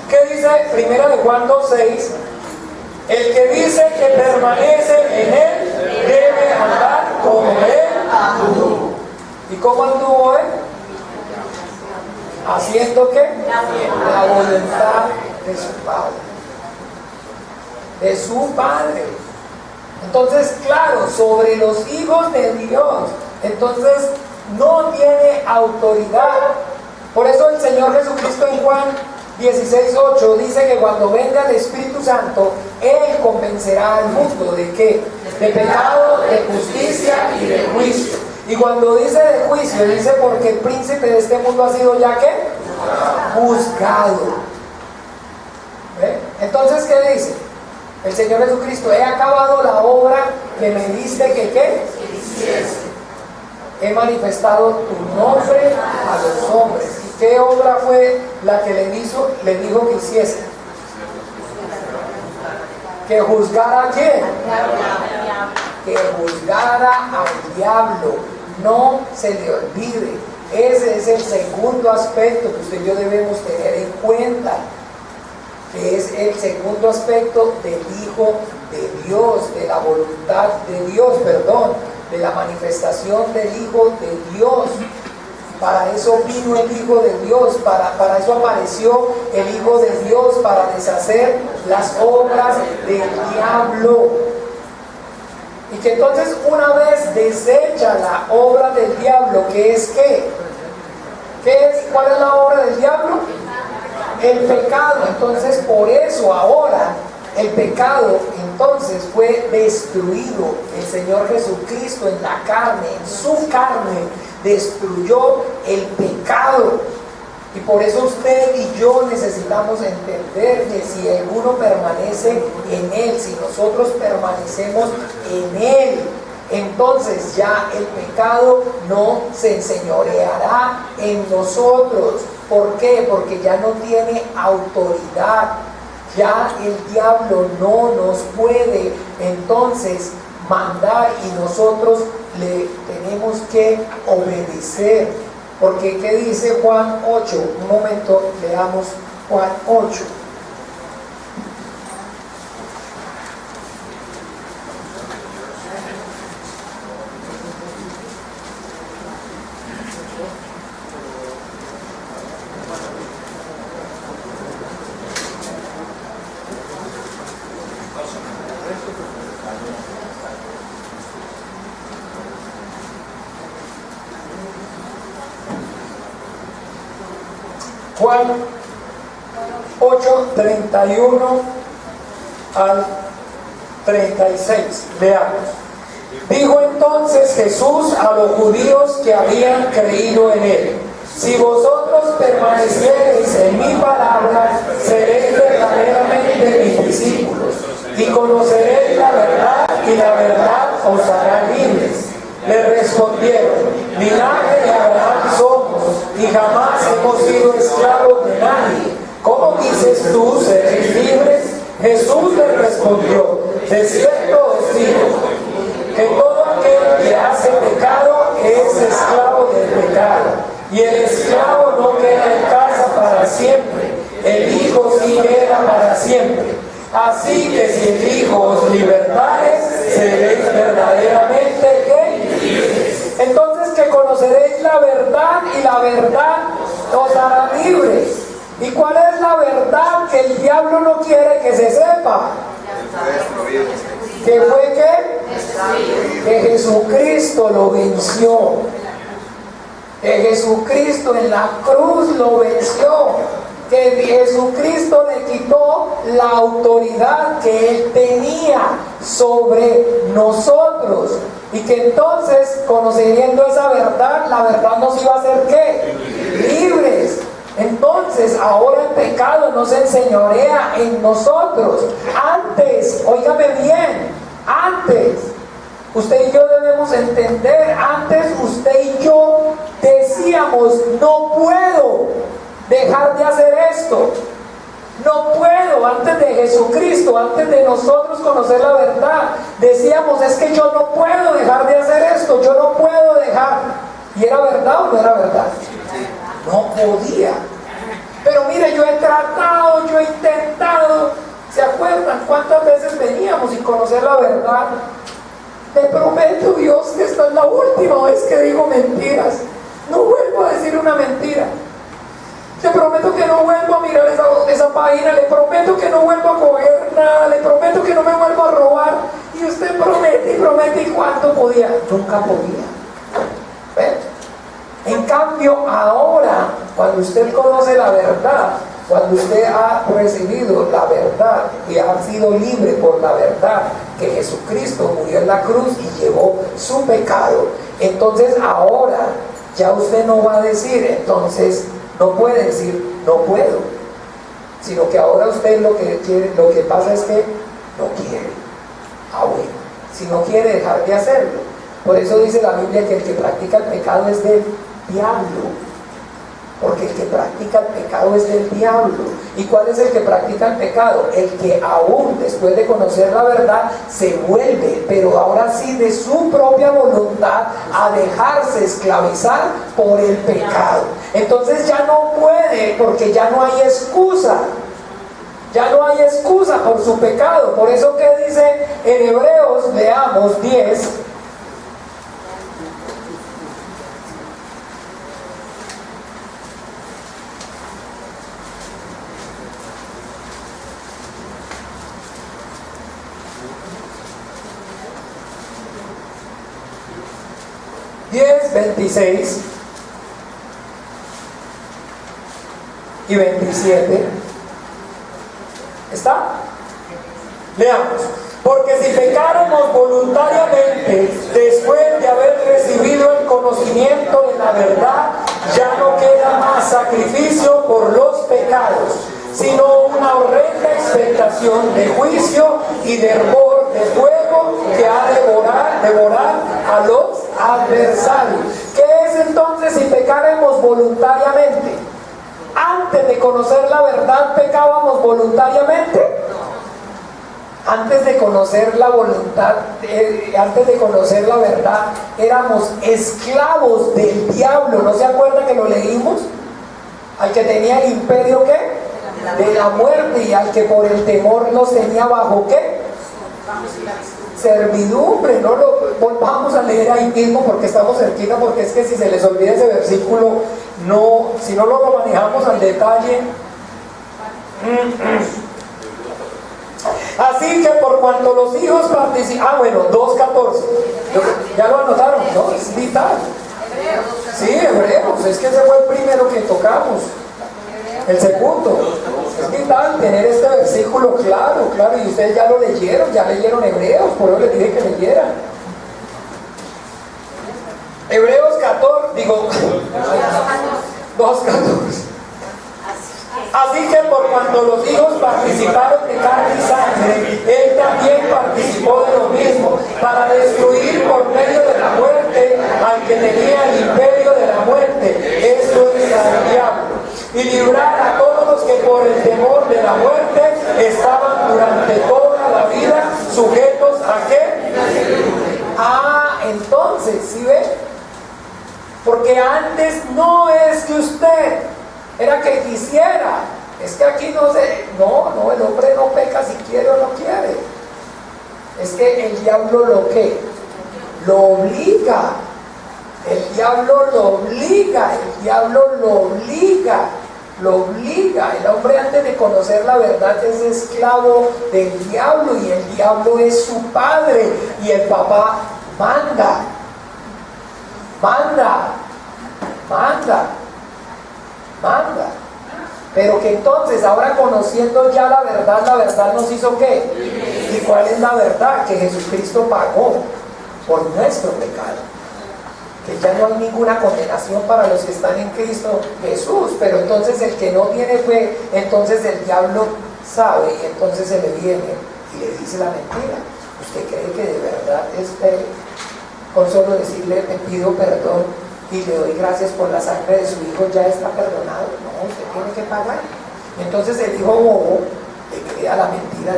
¿Qué dice Primera de Juan 2:6? El que dice que permanece en él debe andar como él anduvo. ¿Y cómo anduvo él? ¿Haciendo qué? La voluntad de su Padre. De su Padre. Entonces, claro, sobre los hijos de Dios, entonces no tiene autoridad. Por eso el Señor Jesucristo en Juan 16:8 dice que cuando venga el Espíritu Santo, Él convencerá al mundo ¿de qué? De pecado, de justicia y de juicio. Y cuando dice de juicio, dice porque el príncipe de este mundo ha sido ya ¿qué? Juzgado. ¿Ve? Entonces, ¿qué dice? El Señor Jesucristo, he acabado la obra que me diste que ¿qué? He manifestado tu nombre a los hombres. ¿Y qué obra fue la que le dijo que hiciese? Que juzgara a quién? Que juzgara al diablo. No se le olvide. Ese es el segundo aspecto que usted y yo debemos tener en cuenta, que es el segundo aspecto del Hijo de Dios, de la voluntad de Dios, perdón, de la manifestación del Hijo de Dios. Para eso vino el Hijo de Dios, para eso apareció el Hijo de Dios, para deshacer las obras del diablo. Y que entonces una vez desecha la obra del diablo, ¿qué es qué? ¿Qué es? ¿Cuál es la obra del diablo? El pecado. Entonces por eso ahora el pecado entonces fue destruido. El Señor Jesucristo en la carne, en su carne, destruyó el pecado. Y por eso usted y yo necesitamos entender que si alguno permanece en Él, si nosotros permanecemos en Él, entonces ya el pecado no se enseñoreará en nosotros. ¿Por qué? Porque ya no tiene autoridad. Ya el diablo no nos puede entonces mandar y nosotros le tenemos que obedecer. Porque ¿qué dice Juan 8? Un momento, leamos Juan 8. Juan 8, 31 al 36. Veamos. Dijo entonces Jesús a los judíos que habían creído en él: si vosotros permaneciereis en mi palabra, seréis verdaderamente mis discípulos, y conoceréis la verdad, y la verdad os hará libres. Le respondieron: linaje de Abraham somos, y jamás hemos sido esclavos de nadie. ¿Cómo dices tú, seréis libres? Jesús le respondió: de cierto os digo, que todo aquel que hace pecado es esclavo del pecado, y el esclavo no queda en casa para siempre, el Hijo sí queda para siempre. Así que si el Hijo os libertare, seréis verdaderamente libres. Entonces, que conoceréis la verdad, y la verdad os hará libres. ¿Y cuál es la verdad que el diablo no quiere que se sepa? ¿Que fue qué? Que Jesucristo lo venció. Que Jesucristo en la cruz lo venció. Que Jesucristo le quitó la autoridad que Él tenía sobre nosotros. Y que entonces, conociendo esa verdad, la verdad nos iba a hacer ¿qué? Libres. Entonces, ahora el pecado no se enseñorea en nosotros. Antes, óigame bien, antes, usted y yo debemos entender, antes usted y yo decíamos: no puedo dejar de hacer esto. No puedo, antes de Jesucristo, antes de nosotros conocer la verdad, decíamos: es que yo no puedo dejar de hacer esto, yo no puedo dejar. ¿Y era verdad o no era verdad? No podía. Pero mire, yo he tratado, yo he intentado. ¿Se acuerdan cuántas veces veníamos sin conocer la verdad? Te prometo, Dios, que esta es la última vez que digo mentiras. No vuelvo a decir una mentira. Te prometo que no vuelvo a mirar esa página. Le prometo que no vuelvo a coger nada. Le prometo que no me vuelvo a robar. Y usted promete y promete. ¿Y cuánto podía? Nunca podía. ¿Ven? En cambio, ahora, cuando usted conoce la verdad, cuando usted ha recibido la verdad y ha sido libre por la verdad, que Jesucristo murió en la cruz y llevó su pecado, entonces ahora ya usted no va a decir, entonces no puede decir no puedo, sino que ahora usted lo que quiere, lo que pasa es que no quiere. Ah, bueno, si no quiere dejar de hacerlo. Por eso dice la Biblia que el que practica el pecado es del diablo, porque el que practica el pecado es del diablo. ¿Y cuál es el que practica el pecado? El que aún después de conocer la verdad se vuelve, pero ahora sí de su propia voluntad, a dejarse esclavizar por el pecado. Entonces ya no puede, porque ya no hay excusa. Ya no hay excusa por su pecado. Por eso que dice en Hebreos, veamos 10. Diez, 26 y 27. ¿Está? Leamos. Porque si pecáramos voluntariamente después de haber recibido el conocimiento de la verdad, ya no queda más sacrificio por los pecados, sino una horrenda expectación de juicio y de hervor de fuego que ha de devorar a los adversarios. ¿Qué es entonces si pecáramos voluntariamente? Antes de conocer la verdad, ¿pecábamos voluntariamente? Antes de conocer la voluntad, antes de conocer la verdad, éramos esclavos del diablo. ¿No se acuerda que lo leímos? Al que tenía el imperio, ¿qué? De la muerte, y al que por el temor los tenía bajo, ¿qué? Servidumbre. No lo volvamos a leer ahí mismo porque estamos cerquita, porque es que si se les olvida ese versículo, no, si no lo manejamos al detalle. Así que por cuanto los hijos participan, 2:14, ya lo anotaron, ¿no? Es vital. Sí, Hebreos, es que ese fue el primero que tocamos. El segundo. Es vital tener este versículo claro, y ustedes ya lo leyeron, Hebreos, por eso les dije que leyeran. Hebreos 14, 2:14. Así que por cuanto los hijos participaron de carne y sangre, él también participó de lo mismo, para destruir por medio de la muerte al que tenía el imperio de la muerte, esto es al diablo, y librar a todos los que por el temor de la muerte estaban durante toda la vida sujetos a ¿qué? Entonces, ¿sí ve? Porque antes no es que usted era que quisiera, es que aquí no, el hombre no peca si quiere o no quiere, es que el diablo lo obliga, el diablo lo obliga, el hombre antes de conocer la verdad es esclavo del diablo, y el diablo es su padre, y el papá manda, pero que entonces ahora conociendo ya la verdad nos hizo ¿qué? ¿Y cuál es la verdad? Que Jesucristo pagó por nuestro pecado, que ya no hay ninguna condenación para los que están en Cristo Jesús. Pero entonces el que no tiene fe, entonces el diablo sabe, y entonces se le viene y le dice la mentira. ¿Usted cree que de verdad con solo decirle te pido perdón y le doy gracias por la sangre de su hijo ya está perdonado? No, usted tiene que pagar. Y entonces el hijo bobo le cree a la mentira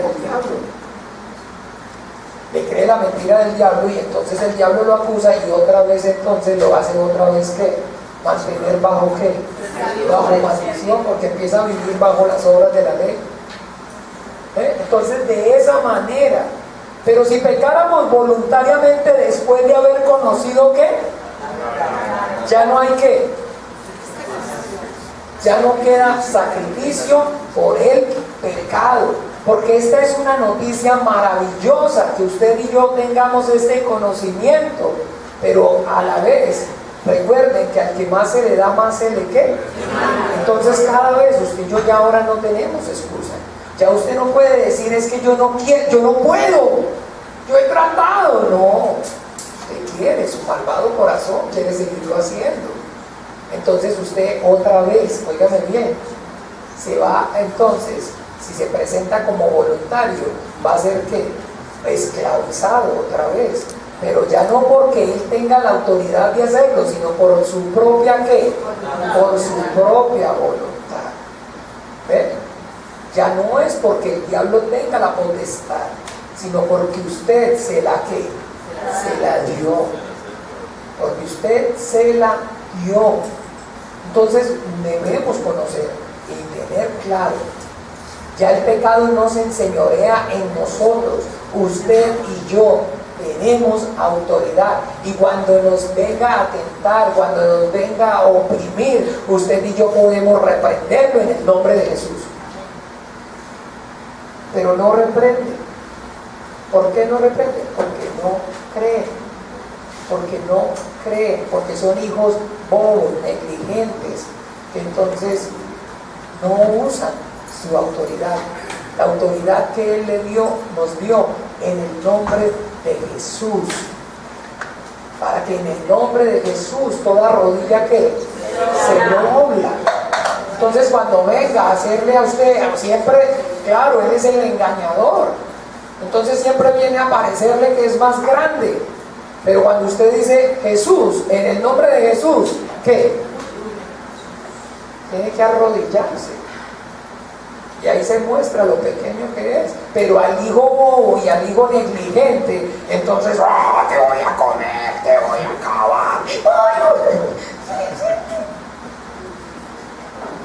del diablo, y entonces el diablo lo acusa, y otra vez entonces lo hace otra vez ¿qué? Mantener bajo ¿qué? Bajo maldición, porque empieza a vivir bajo las obras de la ley. Entonces de esa manera. Pero si pecáramos voluntariamente después de haber conocido ¿qué? Ya no hay ¿qué? Ya no queda sacrificio por el pecado, porque esta es una noticia maravillosa, que usted y yo tengamos este conocimiento, pero a la vez recuerden que al que más se le da, más se le ¿qué? Entonces cada vez usted y yo ya ahora no tenemos excusa. Ya usted no puede decir es que yo no quiero, yo no puedo, yo he tratado. No, usted quiere, su malvado corazón quiere seguirlo haciendo. Entonces usted otra vez, óigame bien, se va entonces, si se presenta como voluntario, va a ser ¿qué? Esclavizado otra vez. Pero ya no porque él tenga la autoridad de hacerlo, sino por su propia ¿qué? Por su propia voluntad. ¿Ven? Ya no es porque el diablo tenga la potestad, sino porque usted se la dio. Porque usted se la dio. Entonces debemos conocer y tener claro, ya el pecado no se enseñorea en nosotros. Usted y yo tenemos autoridad, y cuando nos venga a tentar, cuando nos venga a oprimir, usted y yo podemos reprenderlo en el nombre de Jesús. Pero no reprende. ¿Por qué no reprende? Porque no creen, porque son hijos bobos, negligentes, que entonces no usan su autoridad, la autoridad que Él nos dio en el nombre de Jesús, para que en el nombre de Jesús toda rodilla que se dobla. Entonces cuando venga a hacerle a usted, siempre, claro, Él es el engañador, entonces siempre viene a parecerle que es más grande. Pero cuando usted dice Jesús, en el nombre de Jesús, ¿qué? Tiene que arrodillarse. Y ahí se muestra lo pequeño que es. Pero al hijo bobo y al hijo negligente, entonces, te voy a comer, te voy a acabar.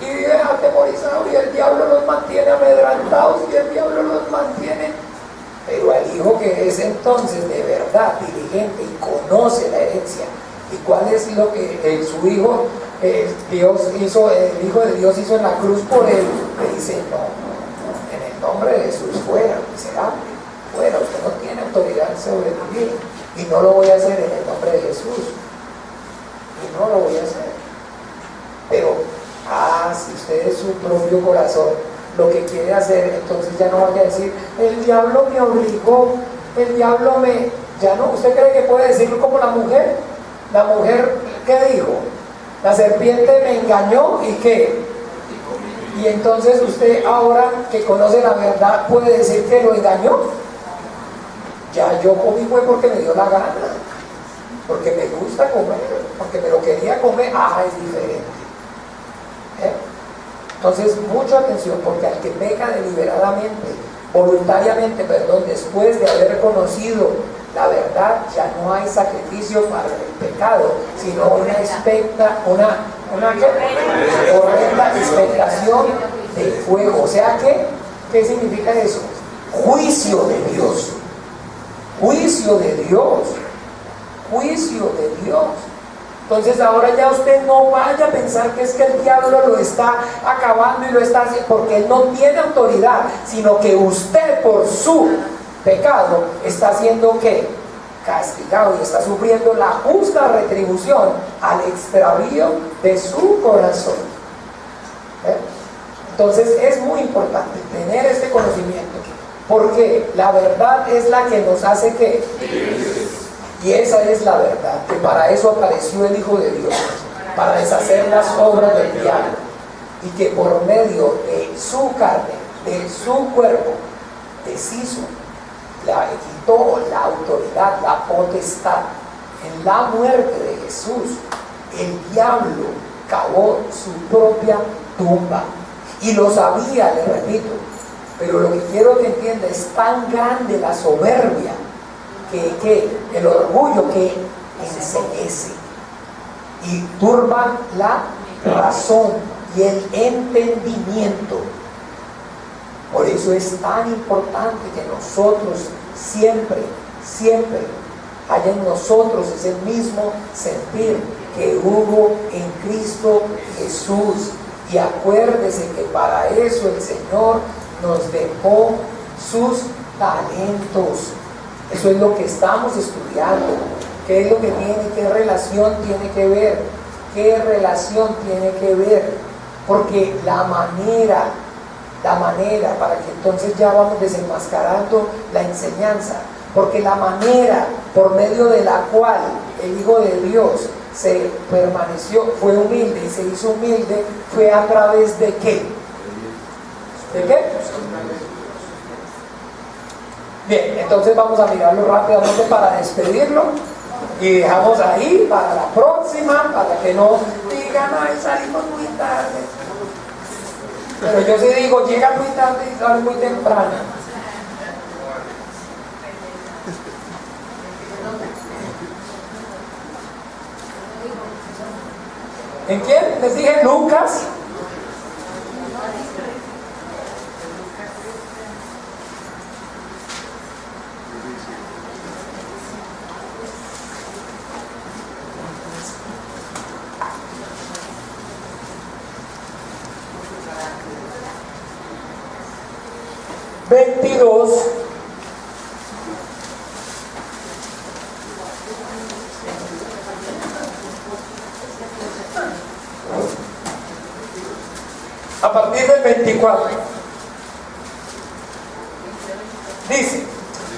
Y vive atemorizado, y el diablo los mantiene amedrantados, y el diablo los mantiene. Pero al hijo que es entonces de verdad diligente y conoce la herencia, y cuál es lo que su hijo Dios hizo, el Hijo de Dios hizo en la cruz por él, le dice: no, en el nombre de Jesús, fuera, miserable, fuera, usted no tiene autoridad sobre mi vida, y no lo voy a hacer en el nombre de Jesús, y no lo voy a hacer. Pero si usted es su propio corazón lo que quiere hacer, entonces ya no vaya a decir, el diablo me obligó, el diablo me... Ya no, ¿usted cree que puede decirlo como la mujer? La mujer, ¿qué dijo? La serpiente me engañó y ¿qué? Y entonces usted ahora que conoce la verdad puede decir que lo engañó. Ya yo comí fue porque me dio la gana, porque me gusta comer, porque me lo quería comer. Es diferente. Entonces, mucha atención, porque al que peca deliberadamente, voluntariamente, después de haber conocido la verdad, ya no hay sacrificio para el pecado, sino una horrenda expectación de fuego. O sea que, ¿qué significa eso? Juicio de Dios. Juicio de Dios. Juicio de Dios. Entonces ahora ya usted no vaya a pensar que es que el diablo lo está acabando y lo está haciendo, porque él no tiene autoridad, sino que usted por su pecado está siendo ¿qué? Castigado y está sufriendo la justa retribución al extravío de su corazón. Entonces es muy importante tener este conocimiento, porque la verdad es la que nos hace ¿qué? Y esa es la verdad, que para eso apareció el Hijo de Dios, para deshacer las obras del diablo, y que por medio de su carne, de su cuerpo, deshizo, quitó la autoridad, la potestad. En la muerte de Jesús, el diablo cavó su propia tumba, y lo sabía, le repito, pero lo que quiero que entienda, es tan grande la soberbia, que el orgullo que enceguece y turba la razón y el entendimiento. Por eso es tan importante que nosotros siempre haya en nosotros ese mismo sentir que hubo en Cristo Jesús. Y acuérdese que para eso el Señor nos dejó sus talentos. Eso es lo que estamos estudiando. ¿Qué es lo que tiene? ¿Qué relación tiene que ver? ¿Qué relación tiene que ver? Porque la manera, para que entonces ya vamos desenmascarando la enseñanza, porque la manera por medio de la cual el Hijo de Dios se permaneció, fue humilde y se hizo humilde, fue a través de ¿qué? ¿De qué? Bien, entonces vamos a mirarlo rápidamente para despedirlo y dejamos ahí para la próxima, para que no digan, ay, salimos muy tarde. Pero yo sí digo, llega muy tarde y sale muy temprano. ¿En quién? Les dije Lucas. A partir del 24 dice: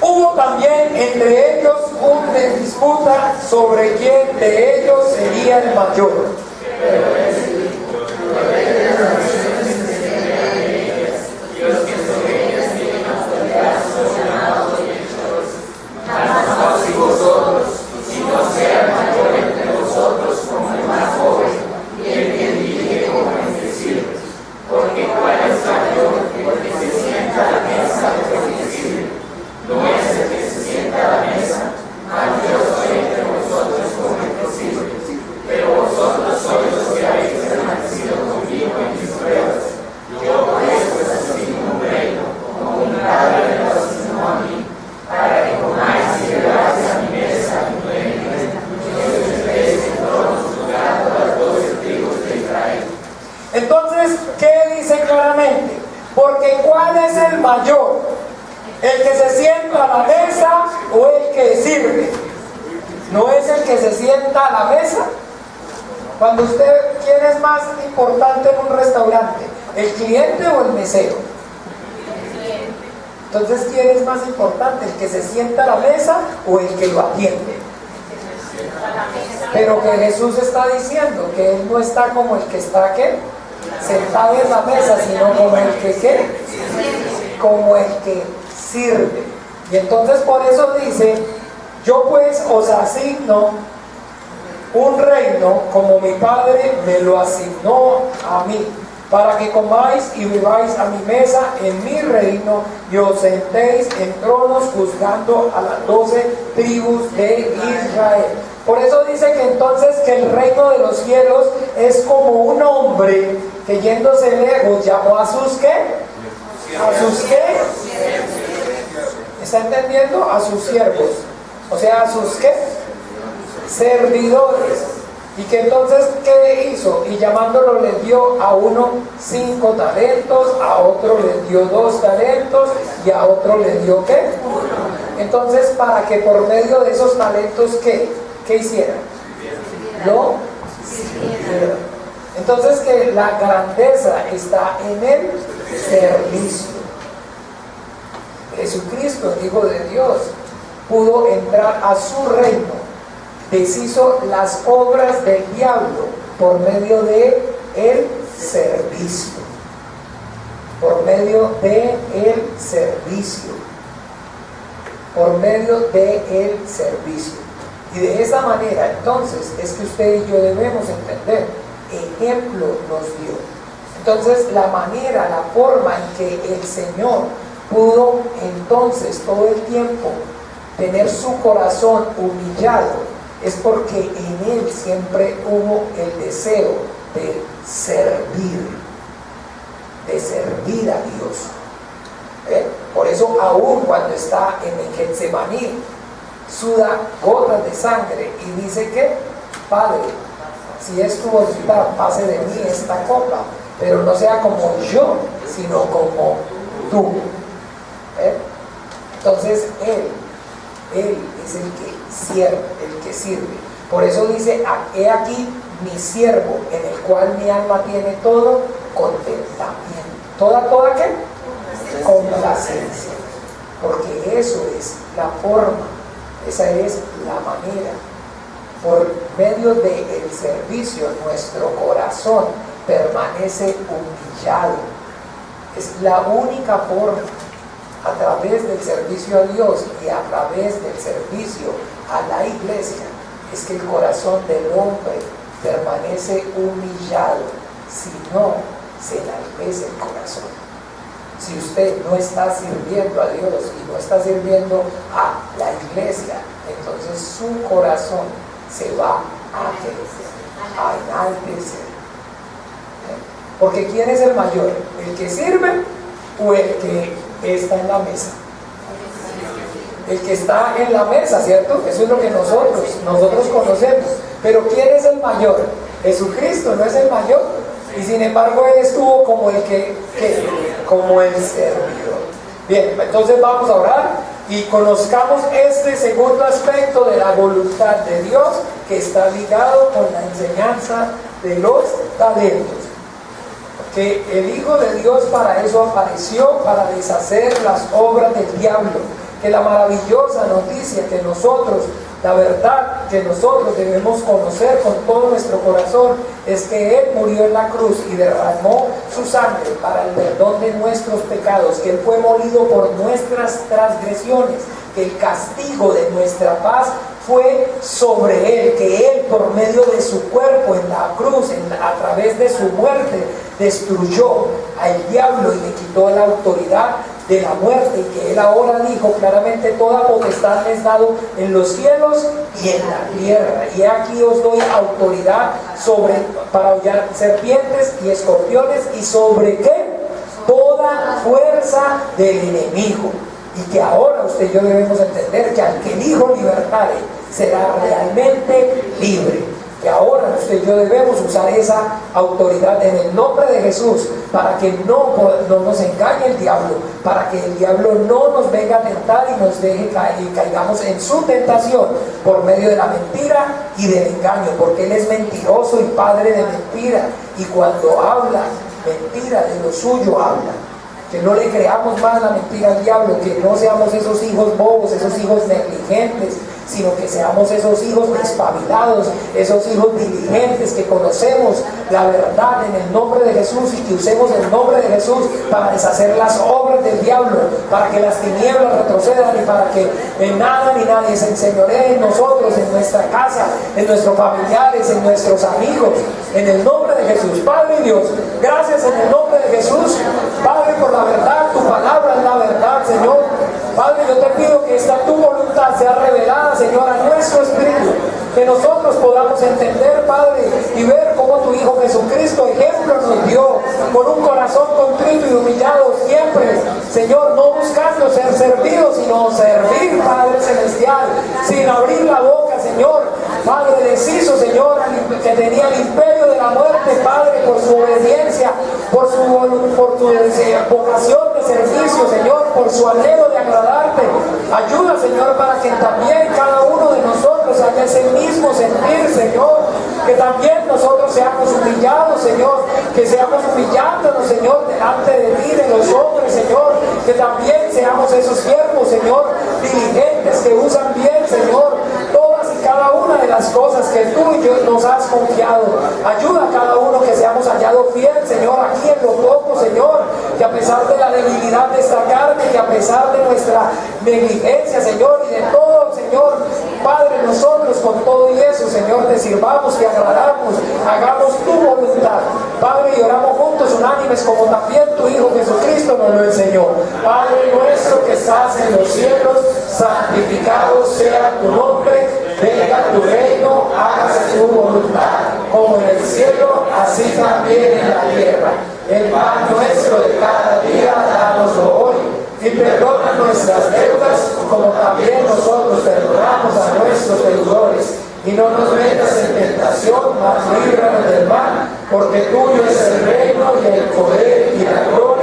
hubo también entre ellos una disputa sobre quién de ellos sería el mayor. Entonces, ¿qué dice claramente? Porque ¿cuál es el mayor? ¿El que se sienta a la mesa o el que sirve? ¿No es el que se sienta a la mesa? Cuando ¿quién es más importante en un restaurante? ¿El cliente o el mesero? Entonces, ¿quién es más importante? ¿El que se sienta a la mesa o el que lo atiende? Pero que Jesús está diciendo que Él no está como el que está, ¿qué? Sentado en la mesa, sino como el que, ¿qué? Como el que sirve. Y entonces por eso dice, yo pues os asigno un reino como mi Padre me lo asignó a mí, para que comáis y bebáis a mi mesa en mi reino y os sentéis en tronos juzgando a las 12 tribus de Israel. Por eso dice que entonces que el reino de los cielos es como un hombre que yéndose lejos llamó a sus ¿qué? ¿A sus qué? ¿Está entendiendo? A sus siervos. O sea, a sus ¿qué? Servidores. Y que entonces, ¿qué hizo? Y llamándolo le dio a uno 5 talentos, a otro le dio 2 talentos y a otro le dio ¿qué? Entonces, para que por medio de esos talentos, ¿qué hicieran? Lo sirvieran. Entonces, que la grandeza está en el servicio. Jesucristo, el Hijo de Dios, pudo entrar a su reino, deshizo las obras del diablo por medio de el servicio. Por medio de el servicio. Por medio de el servicio. Y de esa manera, entonces, es que usted y yo debemos entender, ejemplo nos dio. Entonces, la manera, la forma en que el Señor pudo entonces todo el tiempo tener su corazón humillado es porque en Él siempre hubo el deseo de servir a Dios. Por eso aún cuando está en el Getsemaní, suda gotas de sangre y dice que, Padre, si es tu voluntad, pase de mí esta copa, pero no sea como yo, sino como tú. Entonces Él es el que sirve. Por eso dice, he aquí mi siervo, en el cual mi alma tiene todo contentamiento. ¿Toda qué? Complacencia. Porque eso es la forma, esa es la manera. Por medio del servicio, nuestro corazón permanece humillado. Es la única forma, a través del servicio a Dios y a través del servicio a la iglesia, es que el corazón del hombre permanece humillado. Si no, se enaltece el corazón. Si usted no está sirviendo a Dios y no está sirviendo a la iglesia, entonces su corazón se va a enaltecer. Porque ¿quién es el mayor? ¿El que sirve o el que está en la mesa? El que está en la mesa, ¿cierto? Eso es lo que nosotros conocemos. Pero ¿quién es el mayor? Jesucristo no es el mayor. Y sin embargo Él estuvo como el como el servidor. Bien, entonces vamos a orar y conozcamos este segundo aspecto de la voluntad de Dios, que está ligado con la enseñanza de los talentos. Que el Hijo de Dios para eso apareció, para deshacer las obras del diablo. Que la maravillosa noticia que nosotros, la verdad que nosotros debemos conocer con todo nuestro corazón, es que Él murió en la cruz y derramó su sangre para el perdón de nuestros pecados, que Él fue molido por nuestras transgresiones, que el castigo de nuestra paz fue sobre Él, que Él por medio de su cuerpo en la cruz, a través de su muerte, destruyó al diablo y le quitó la autoridad de la muerte, y que Él ahora dijo claramente: toda potestad me es dado en los cielos y en la tierra, y aquí os doy autoridad para hollar serpientes y escorpiones, y sobre ¿qué? Toda fuerza del enemigo. Y que ahora usted y yo debemos entender que al que el Hijo libertare será realmente libre. que ahora usted y yo debemos usar esa autoridad en el nombre de Jesús para que no nos engañe el diablo, para que el diablo no nos venga a tentar y nos deje caer y caigamos en su tentación por medio de la mentira y del engaño, porque él es mentiroso y padre de mentira, y cuando habla mentira de lo suyo habla. Que no le creamos más la mentira al diablo, que no seamos esos hijos bobos, esos hijos negligentes, sino que seamos esos hijos espabilados, esos hijos diligentes, que conocemos la verdad en el nombre de Jesús y que usemos el nombre de Jesús para deshacer las obras del diablo, para que las tinieblas retrocedan y para que nada ni nadie se enseñoree en nosotros, en nuestra casa, en nuestros familiares, en nuestros amigos, en el nombre de Jesús. Padre Dios, gracias en el nombre de Jesús, Padre, por la verdad, tu palabra es la verdad, Señor. Padre, yo te pido que esta tu voluntad sea revelada, Señor, a nuestro espíritu, que nosotros podamos entender, Padre, y ver cómo tu Hijo Jesucristo ejemplo nos dio, con un corazón contrito y humillado siempre, Señor, no buscando ser servido, sino servir, Padre Celestial, sin abrir la boca, Señor. Padre, deshizo, Señor, que tenía el imperio de la muerte, Padre, por su obediencia, por su vocación de servicio, Señor, por su anhelo de agradarte. Ayuda, Señor, para que también cada uno de nosotros haya ese mismo sentir, Señor, que también nosotros seamos humillados, Señor, que seamos humillándonos, Señor, delante de ti, de los hombres, Señor, que también seamos esos siervos, Señor, diligentes, que usan bien, Señor, todas y cada una de las cosas que tú y yo nos has confiado. Ayuda a cada uno que seamos hallados fiel, Señor, aquí en lo poco, Señor, que a pesar de la debilidad de esta carne, que a pesar de nuestra negligencia, Señor, y de todo, Señor, Padre, nosotros con todo y eso, Señor, te sirvamos, te agradamos, hagamos tu voluntad, Padre, y oramos juntos unánimes como también tu Hijo Jesucristo nos lo enseñó. Padre nuestro que estás en los cielos, santificado sea tu nombre, venga tu reino, hágase tu voluntad, como en el cielo, así también en la tierra. El pan nuestro de cada día, dánoslo hoy, y perdona nuestras deudas, como también nosotros perdonamos a nuestros deudores. Y no nos metas en tentación, mas líbranos del mal, porque tuyo es el reino y el poder y la gloria